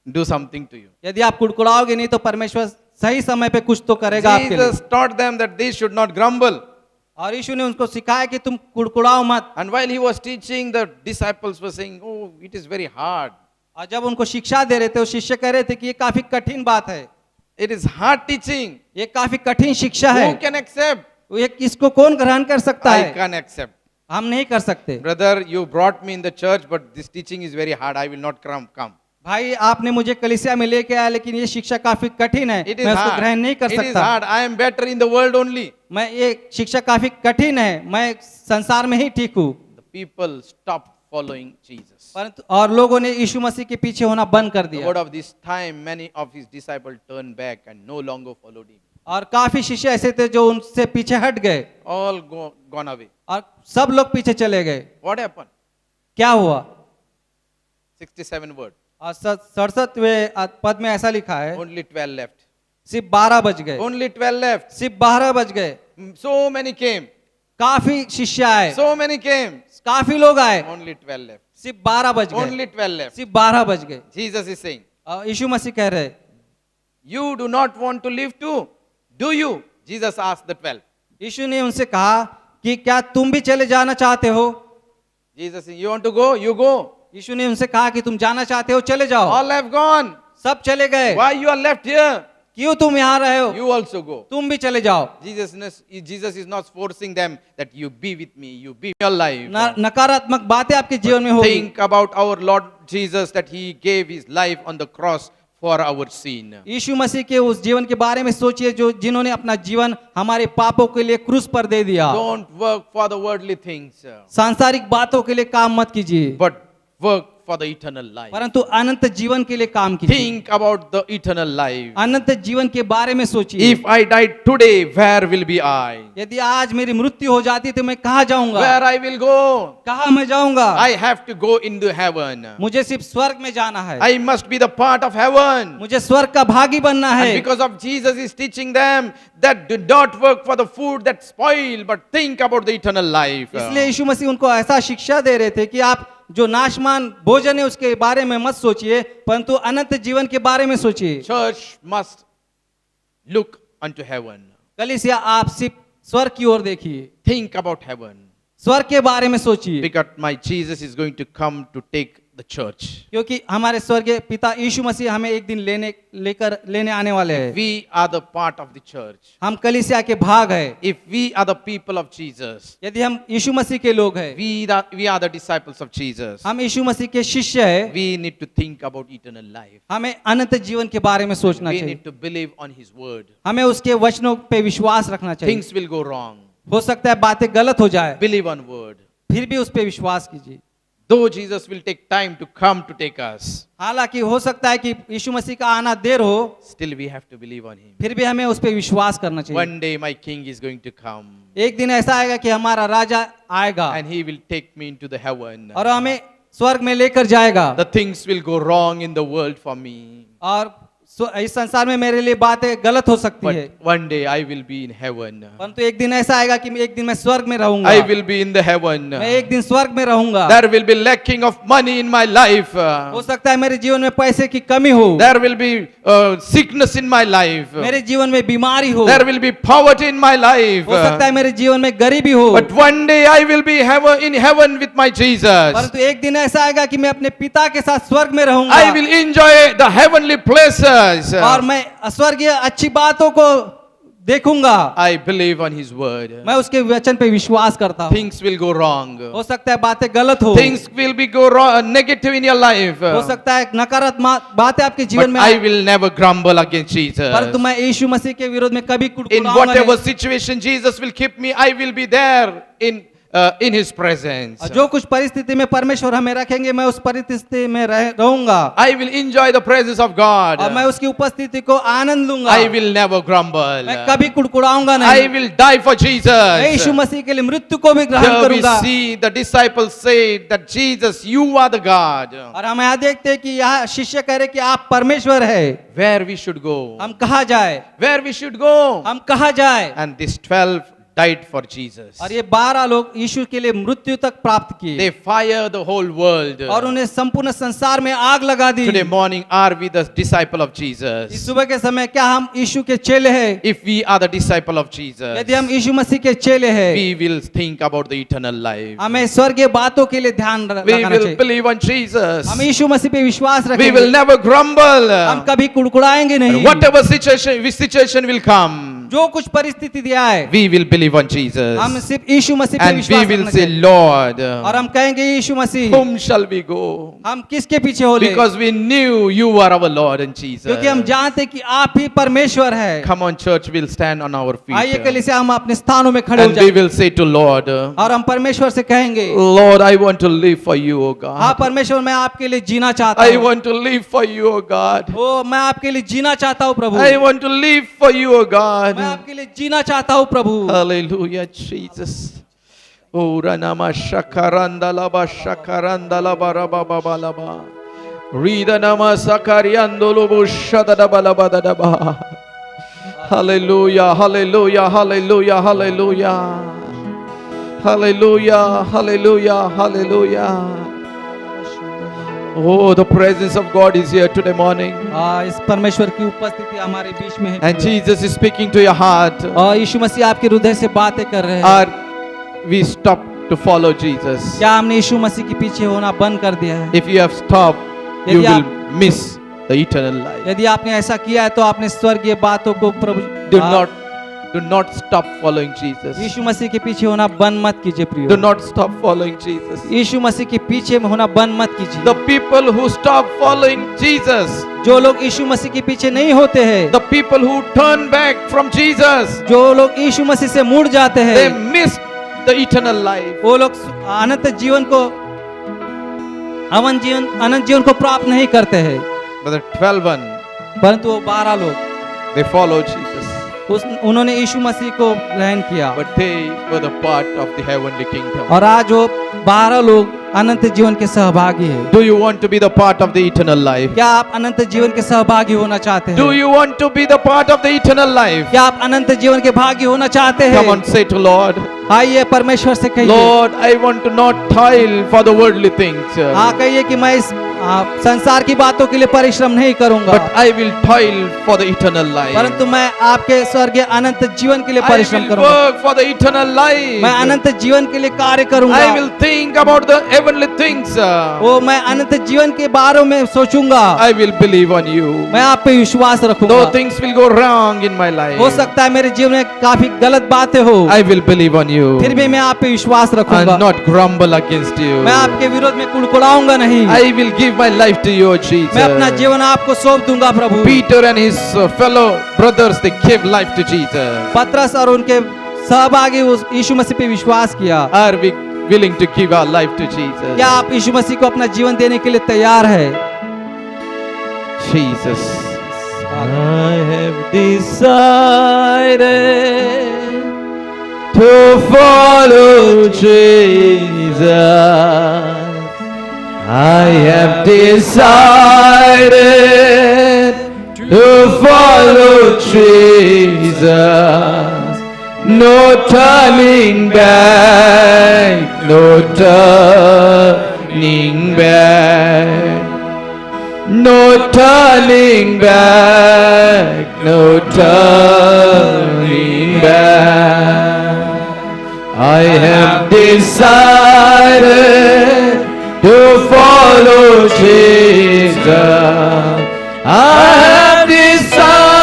do something to you.
यदि आप कुड़कुड़ाओगे नहीं तो परमेश्वर सही समय पे कुछ तो करेगा आपके लिए।
Jesus taught them that they should not grumble.
और यीशु ने उनको सिखाया कि तुम कुड़कुड़ाओ मत।
And while he was teaching, the disciples were saying, oh, it is very hard.
और जब उनको शिक्षा दे रहे थे, वो शिष्य कह रहे थे कि ये काफी कठिन बात है,
It is hard teaching.
ये काफी कठिन शिक्षा है,
Who can accept?
ये इसको कौन ग्रहण कर सकता
I
है?
can't accept.
हम नहीं कर सकते।
Brother, you brought me in the church, but this teaching is very hard. I will not come.
भाई आपने मुझे कलीसिया में लेके आया, लेकिन ये शिक्षा काफी कठिन है,
It is
मैं उसको
hard.
ग्रहण नहीं कर
It is
सकता।
hard. I am better in the world only.
मैं ये शिक्षा काफी कठिन है, मैं संसार में ही ठीक हूँ।
The people stopped following Jesus.
परंतु और लोगों ने यीशु मसीह के पीछे होना बंद कर
The
दिया।
word of this time, many of his disciples turned back and no longer followed him.
और काफी शिष्य ऐसे थे जो उनसे पीछे हट गए
All gone away.
और सब लोग पीछे चले गए।
What happened?
क्या हुआ?
67 word.
और 67वें पद में ऐसा लिखा है,
Only 12 left.
सिर्फ 12 बज गए,
Only 12 left.
सिर्फ 12 बज गए।
So many came.
काफी शिष्य आए,
So many came.
काफी लोग आए,
Only 12 left.
सिर्फ 12 बज गए,
Only 12 left.
सिर्फ 12 बज गए।
Jesus is saying,
और यीशु मसीह कह रहे,
you do not want to live too, do you? Jesus asked the 12.
यीशु ने उनसे कहा कि क्या तुम भी चले जाना चाहते हो?
Jesus said, you want to go? You go.
यीशु ने उनसे कहा कि तुम जाना चाहते हो, चले जाओ।
All have gone.
सब चले गए,
Why you are left here?
क्यों तुम यहाँ रहे हो?
You also go.
तुम भी चले जाओ।
Jesus is not forcing them that you be with me, you be your life.
नकारात्मक बातें आपके जीवन में होगी।
Think about our Lord Jesus that he gave his life on the cross for our sin.
यीशु मसीह के उस जीवन के बारे में सोचिए जो जिन्होंने अपना जीवन हमारे पापों के लिए क्रूस पर दे दिया।
Don't work for the worldly things,
सांसारिक बातों के लिए काम मत कीजिए,
but work for the eternal life.
परंतु अनंत जीवन के लिए काम कीजिए।
Think about the eternal life.
अनंत जीवन के बारे में सोचिए।
If I died today, where will be I?
यदि आज मेरी मृत्यु हो जाती तो मैं कहाँ जाऊंगा?
Where I will go?
कहाँ मैं जाऊंगा?
I have to go into heaven.
मुझे सिर्फ स्वर्ग में जाना है,
I must be the part of heaven.
मुझे स्वर्ग का भागी बनना है।
And because of Jesus is teaching them that do not work for the food that spoil, but think about the eternal life.
इसलिए यीशु मसीह उनको ऐसा शिक्षा दे रहे थे कि आप जो नाशमान भोजन है उसके बारे में मत सोचिए, परंतु अनंत जीवन के बारे में सोचिए।
Church must look unto heaven.
कलीसिया आप सिर्फ स्वर्ग की ओर देखिए,
Think about heaven.
स्वर्ग के बारे में सोचिए,
Because my Jesus is going to come to take the church.
क्योंकि हमारे स्वर्गीय पिता यीशु मसीह हमें एक दिन लेने आने वाले हैं।
We are the part of the church.
हम कलीसिया के भाग है।
If we are the people of Jesus,
यदि हम यीशु मसीह के लोग हैं,
we are the disciples of Jesus,
हम यीशु मसीह के शिष्य हैं,
we need to think about eternal life.
हमें अनंत जीवन के बारे में सोचना
We
चाहिए,
need to believe on his word.
हमें उसके वचनों पे विश्वास रखना चाहिए।
Things will go wrong.
हो सकता है बातें गलत हो जाए,
Believe on word.
फिर भी उस पे विश्वास कीजिए।
Though Jesus will take time to come to take us,
हालांकि हो सकता है कि यीशु मसीह का आना देर हो,
still we have to believe on him.
फिर भी हमें उस पे विश्वास करना चाहिए।
One day my king is going to come
एक दिन ऐसा आएगा कि हमारा राजा आएगा
and he will take me into the heaven.
और हमें स्वर्ग में लेकर जाएगा,
The things will go wrong in the world for me.
और इस संसार में मेरे लिए बातें गलत हो सकती है,
But one day I will be in heaven.
परंतु एक दिन ऐसा आएगा कि एक दिन मैं स्वर्ग में रहूंगा,
I will be in the heaven.
मैं एक दिन स्वर्ग में रहूंगा।
There will be lacking of money in my life.
हो सकता है मेरे जीवन में पैसे की कमी हो,
There will be sickness in my life.
मेरे जीवन में बीमारी हो,
There will be poverty in my life.
हो सकता है मेरे जीवन में गरीबी हो,
But one day I will be in heaven with my Jesus.
परंतु एक दिन ऐसा आएगा कि मैं अपने पिता के साथ स्वर्ग में रहूंगा
I will enjoy the heavenly places.
और मैं स्वर्गीय अच्छी बातों को देखूंगा।
I believe on his word.
मैं उसके वचन पे विश्वास करता हूँ।
Things will go wrong.
हो सकता है बातें गलत हो,
Things will be go wrong, negative in your life.
हो सकता है नकारात्मक बातें आपके जीवन
But
में
I
आए,
will never grumble against Jesus.
परंतु मैं यीशु मसीह के विरोध में कभी
In
कुड़कुड़ाऊंगा
whatever
नहीं।
situation Jesus will keep me, I will be there in his presence.
और जो कुछ परिस्थिति में परमेश्वर हमें रखेंगे मैं उस परिस्थिति में रहूंगा
I will enjoy the presence of God.
और मैं उसकी उपस्थिति को आनंद लूंगा।
I will never grumble.
मैं कभी कुड़कुड़ाऊंगा
I
नहीं।
will die for
मैं यीशु
Jesus.
मसीह के लिए मृत्यु को भी ग्रहण
Here we
करूंगा।
see the disciples say that Jesus, you are the God.
और हम यहाँ देखते हैं कि यहाँ शिष्य कह रहे कि आप परमेश्वर है।
Where we should go?
हम कहाँ जाए,
Where we should go?
हम कहाँ जाए?
And these 12 died for Jesus.
और ये 12 लोग यीशु के लिए मृत्यु तक प्राप्त किए
They fire the whole world.
और उन्हें संपूर्ण संसार में आग लगा दी।
Today morning, are we the disciple of
इस
Jesus?
सुबह के समय क्या हम यीशु के चेले हैं?
If we are the disciple of Jesus,
यदि हम यीशु मसीह के चेले हैं,
we will think about the eternal life.
हमें स्वर्गीय बातों के लिए ध्यान
We
लगाना
will
चाहिए।
believe on Jesus.
हम यीशु मसीह पे विश्वास
We will
रखेंगे,
never grumble.
हम कभी कुड़कुड़ाएंगे नहीं।
Whatever situation will come,
जो कुछ परिस्थिति आए,
we will believe on Jesus.
हम सिर्फ यीशु मसीह पे
And we
विश्वास
will
रखना
say,
चाहिए।
Lord,
और हम कहेंगे यीशु मसीह,
whom shall we go?
हम किसके पीछे हो ले?
Because we knew you are our Lord and Jesus.
क्योंकि हम जानते कि आप ही परमेश्वर है।
Come on, church, we'll stand on our
आइए
feet.
कलीसिया हम अपने स्थानों में खड़े हो
And we
जाएं
will say to Lord,
और हम परमेश्वर से कहेंगे,
Lord, I want to live for you, O
हाँ
God.
परमेश्वर मैं आपके लिए जीना चाहता
I
हूँ।
want to live for you, O God.
ओ मैं आपके लिए जीना चाहता हूँ प्रभु।
I want to live for you, O God.
मैं आपके लिए जीना चाहता हूँ प्रभु।
Hallelujah, Jesus. Oh, Ranama Shakarandalaba Shakarandalaba Rababalaba. Rida Nama Sakariandolobo Shadadabalabadaba. Hallelujah, hallelujah, hallelujah, hallelujah. Hallelujah, hallelujah, hallelujah. Oh, the presence of God is here today morning.
इस परमेश्वर की उपस्थिति हमारे बीच में है।
And Jesus is speaking to your heart.
और यीशु मसीह आपके हृदय से बातें कर रहे हैं।
Are we stop to follow Jesus?
क्या हमने यीशु मसीह के पीछे होना बंद कर दिया है?
If you have stopped, you
यदि
will
आप-
miss the eternal life.
यदि आपने ऐसा किया है तो आपने स्वर्गीय बातों को प्रभु
Do not stop following Jesus.
यीशु मसीह के पीछे होना बंद मत कीजिए
Do
प्रियो।
not stop following Jesus.
यीशु मसीह के पीछे में होना बंद मत कीजिए।
The people who stop following Jesus,
जो लोग यीशु मसीह के पीछे नहीं होते हैं,
the people who turn back from Jesus,
जो लोग यीशु मसीह से मुड़ जाते
they
हैं,
miss the eternal life.
वो लोग अनंत जीवन को अनंत जीवन को प्राप्त नहीं करते हैं।
But the 12
परंतु वो 12 लोग
they follow Jesus.
उन्होंने यीशु मसीह को ग्रहण किया
But they were the part of the heavenly kingdom.
और आज वो 12 लोग अनंत जीवन के सहभागी हैं।
Do you want to be the part of the eternal life?
क्या आप अनंत जीवन के सहभागी होना चाहते
Do
हैं?
you want to be the part of the eternal life?
क्या आप अनंत जीवन के भागी होना चाहते
Come
हैं?
on, say to Lord,
आइए परमेश्वर से कहिए।
Lord, I want to not toil for the worldly things,
हाँ कहिए कि मैं इस संसार की बातों के लिए परिश्रम नहीं करूंगा,
but I will toil for the eternal life.
परंतु मैं आपके स्वर्गीय अनंत जीवन के लिए
I
परिश्रम
will
करूंगा।
work for the eternal life.
मैं अनंत जीवन के लिए कार्य करूंगा।
I will think about the heavenly things.
वो मैं अनंत जीवन के बारे में सोचूंगा।
I will believe on you.
मैं आप पे विश्वास रखूंगा।
Though things will go wrong in my life,
हो सकता है मेरे जीवन में काफी गलत बातें हो,
I will believe on you
फिर भी मैं आप पे विश्वास रखूंगा।
and not grumble against you.
मैं आपके विरोध में कुड़कुड़ाऊंगा नहीं।
I will give my life to you, Jesus.
मैं अपना जीवन आपको सौंप दूंगा प्रभु।
Peter and his fellow brothers, they gave life to Jesus.
पतरस और उनके सहभागी उस यीशु मसीह पे विश्वास किया।
Are we willing to give our life to Jesus?
क्या आप यीशु मसीह को अपना जीवन देने के लिए तैयार है?
Jesus, I have decided to follow Jesus. I have decided to follow Jesus. No turning back, no turning back. No turning back, no turning back. I have decided to follow Jesus. I have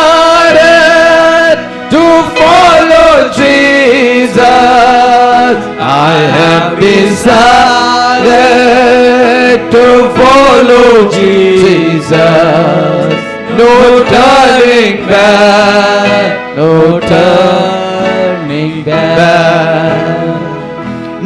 decided to follow Jesus. I have decided to follow Jesus. No turning back, no turning back.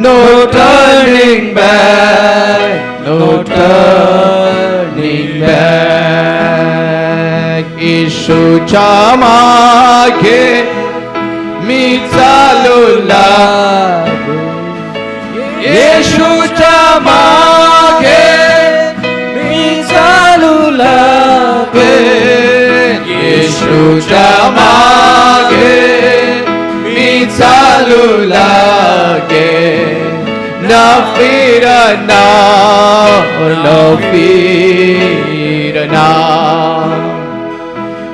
No turning back, no turning back. Ishucha मागे मी चालू लागू. येशूच्या मागे मी चालू लागे. येशूच्या मागे मी चालू लागे. न फिरना, न फिरना,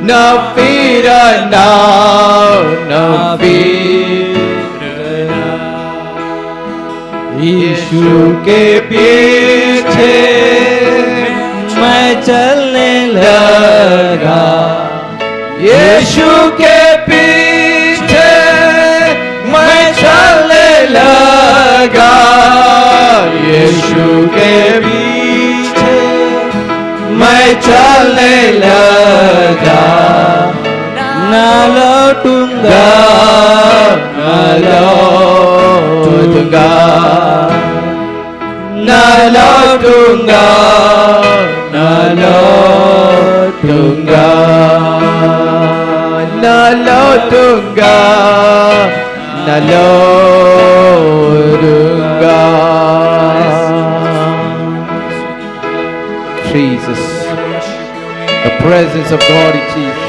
न फिरना, न फिरना. यीशु के पीछे मैं चलने लगा. यीशु के पीछे मैं चलने लगा. यीशु के पीछे मैं चलने लगा. न लौटूंगा, न लौटूंगा, न लौटूंगा, न लौटूंगा, न लौटूंगा. nalorunga. Jesus, the presence of God is Jesus.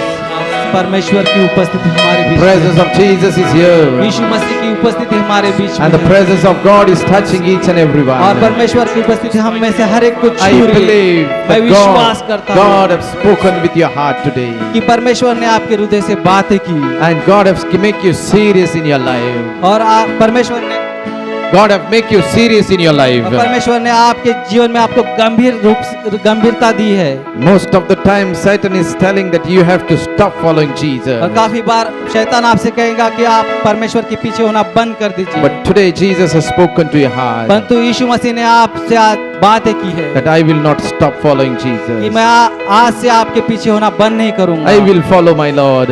परमेश्वर की उपस्थिति हमारे
The
बीच
presence
में
of Jesus is here.
यीशु मसीह की उपस्थिति हमारे बीच में
And the
है।
presence of God is touching each and every
और
one.
परमेश्वर की उपस्थिति हम में से हर एक को
I
छू रही है।
believe
मैं
that
विश्वास करता हूँ
God has spoken with your heart today.
कि परमेश्वर ने आपके हृदय से बातें की
And God has make you serious in your life.
और परमेश्वर ने
God have make you serious in your life.
और परमेश्वर ने आपके जीवन में आपको गंभीरता दी है।
Most of the time Satan is telling that you have to stop following Jesus.
और काफी बार शैतान आपसे कहेगा कि आप परमेश्वर के पीछे होना बंद कर दीजिए।
But today Jesus has spoken to your heart
परंतु यीशु मसीह ने आपसे आज बातें की है
that I will not stop following
कि
Jesus.
मैं आज से आपके पीछे होना बंद नहीं करूंगा।
I will follow my Lord.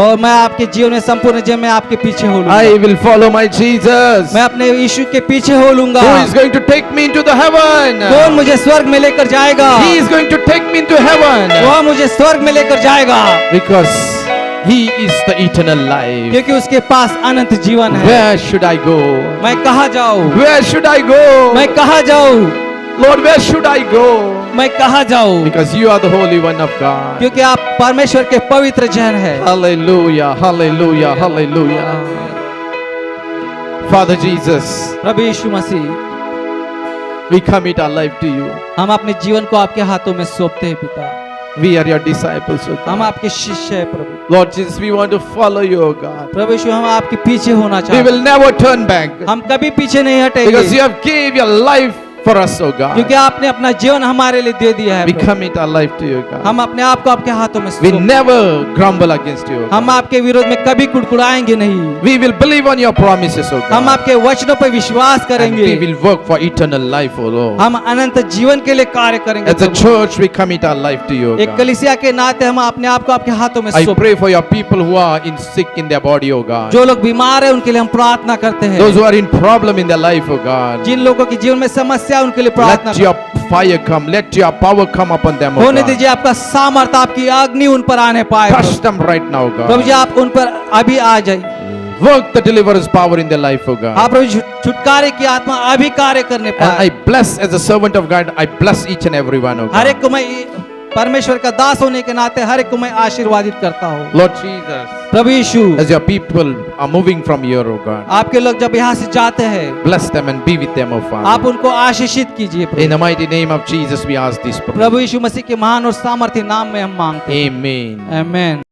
और मैं आपके जीवन में संपूर्ण जीवन में आपके पीछे हो लूंगा।
I will follow my Jesus.
मैं अपने यीशु के पीछे हो लूंगा।
Who is going to take me into the heaven?
कौन मुझे स्वर्ग में लेकर जाएगा?
He is going to take me into heaven.
वह मुझे स्वर्ग में लेकर जाएगा
Because He is the eternal life.
क्योंकि उसके पास अनंत जीवन है।
Where should I go?
मैं कहाँ जाऊँ?
Where should I go?
मैं कहाँ जाऊँ?
Lord, where should I go?
मैं कहाँ जाऊँ?
Because you are the Holy One of God.
क्योंकि आप परमेश्वर के पवित्र जन हैं।
Hallelujah, hallelujah, hallelujah. Father Jesus,
Prabhu Yeshu Masih,
we commit our life to you.
हम अपने जीवन को आपके हाथों में सौंपते हैं पिता।
We are your disciples, O
हम
God.
आपके शिष्य हैं प्रभु।
Lord Jesus, we want to follow you, O God.
प्रभु यीशु, हम आपके पीछे होना
We
चाहते हैं।
will never turn back.
हम कभी पीछे नहीं
Because you
हटेंगे
have gave your life for us, O God.
क्योंकि आपने अपना जीवन हमारे लिए दे दिया है
We
Prabhu.
commit our life to you, God.
हम अपने आप को आपके हाथों में
We
सौंपते हैं।
never grumble against you, O
हम
God.
आपके विरोध में कभी कुड़कुड़ाएंगे नहीं।
We will believe on your promises, O
हम
God.
आपके वचनों पर विश्वास
And
करेंगे।
we will work for eternal life, O Lord.
हम अनंत जीवन के लिए कार्य करेंगे
As a
Prabhu.
church, we commit our life to you, O
एक
God.
कलीसिया के नाते हम अपने आप को आपके हाथों में
I
सौंपते
pray for your people who are sick in their body, O
हैं।
God.
जो लोग बीमार हैं उनके लिए हम प्रार्थना करते हैं।
Those who are in problem in their life, O God.
जिन लोगों के जीवन में समस्या है, उनके लिए प्रार्थना
Let your fire come. Let your power come upon them, O
होने
God.
दीजिए, आपका सामर्थ, आपकी अग्नि उन पर आने पाए
Touch
प्रभु।
them right now,
प्रभु
God.
जी, आप उन पर अभी आ जाइए।
Work the deliverance power in their life, O God.
आप प्रभु छुटकारे की आत्मा अभी कार्य करने
And
पाए।
I bless, as a servant of God, I bless each and every one, O
her
God.
एक को मैं परमेश्वर का दास होने के नाते हर एक को मैं आशीर्वादित करता हूँ।
Lord Jesus,
Prabhu Yeshu,
as your people are moving from here, O God,
आपके लोग जब यहाँ से जाते हैं,
bless them and be with them, O
आप
Father.
उनको आशीषित कीजिए
In
Prabhu.
the mighty name of Jesus, we ask this.
प्रभु यीशु मसीह के महान और सामर्थ्य नाम में हम मांगते हैं।
Amen.
आमीन।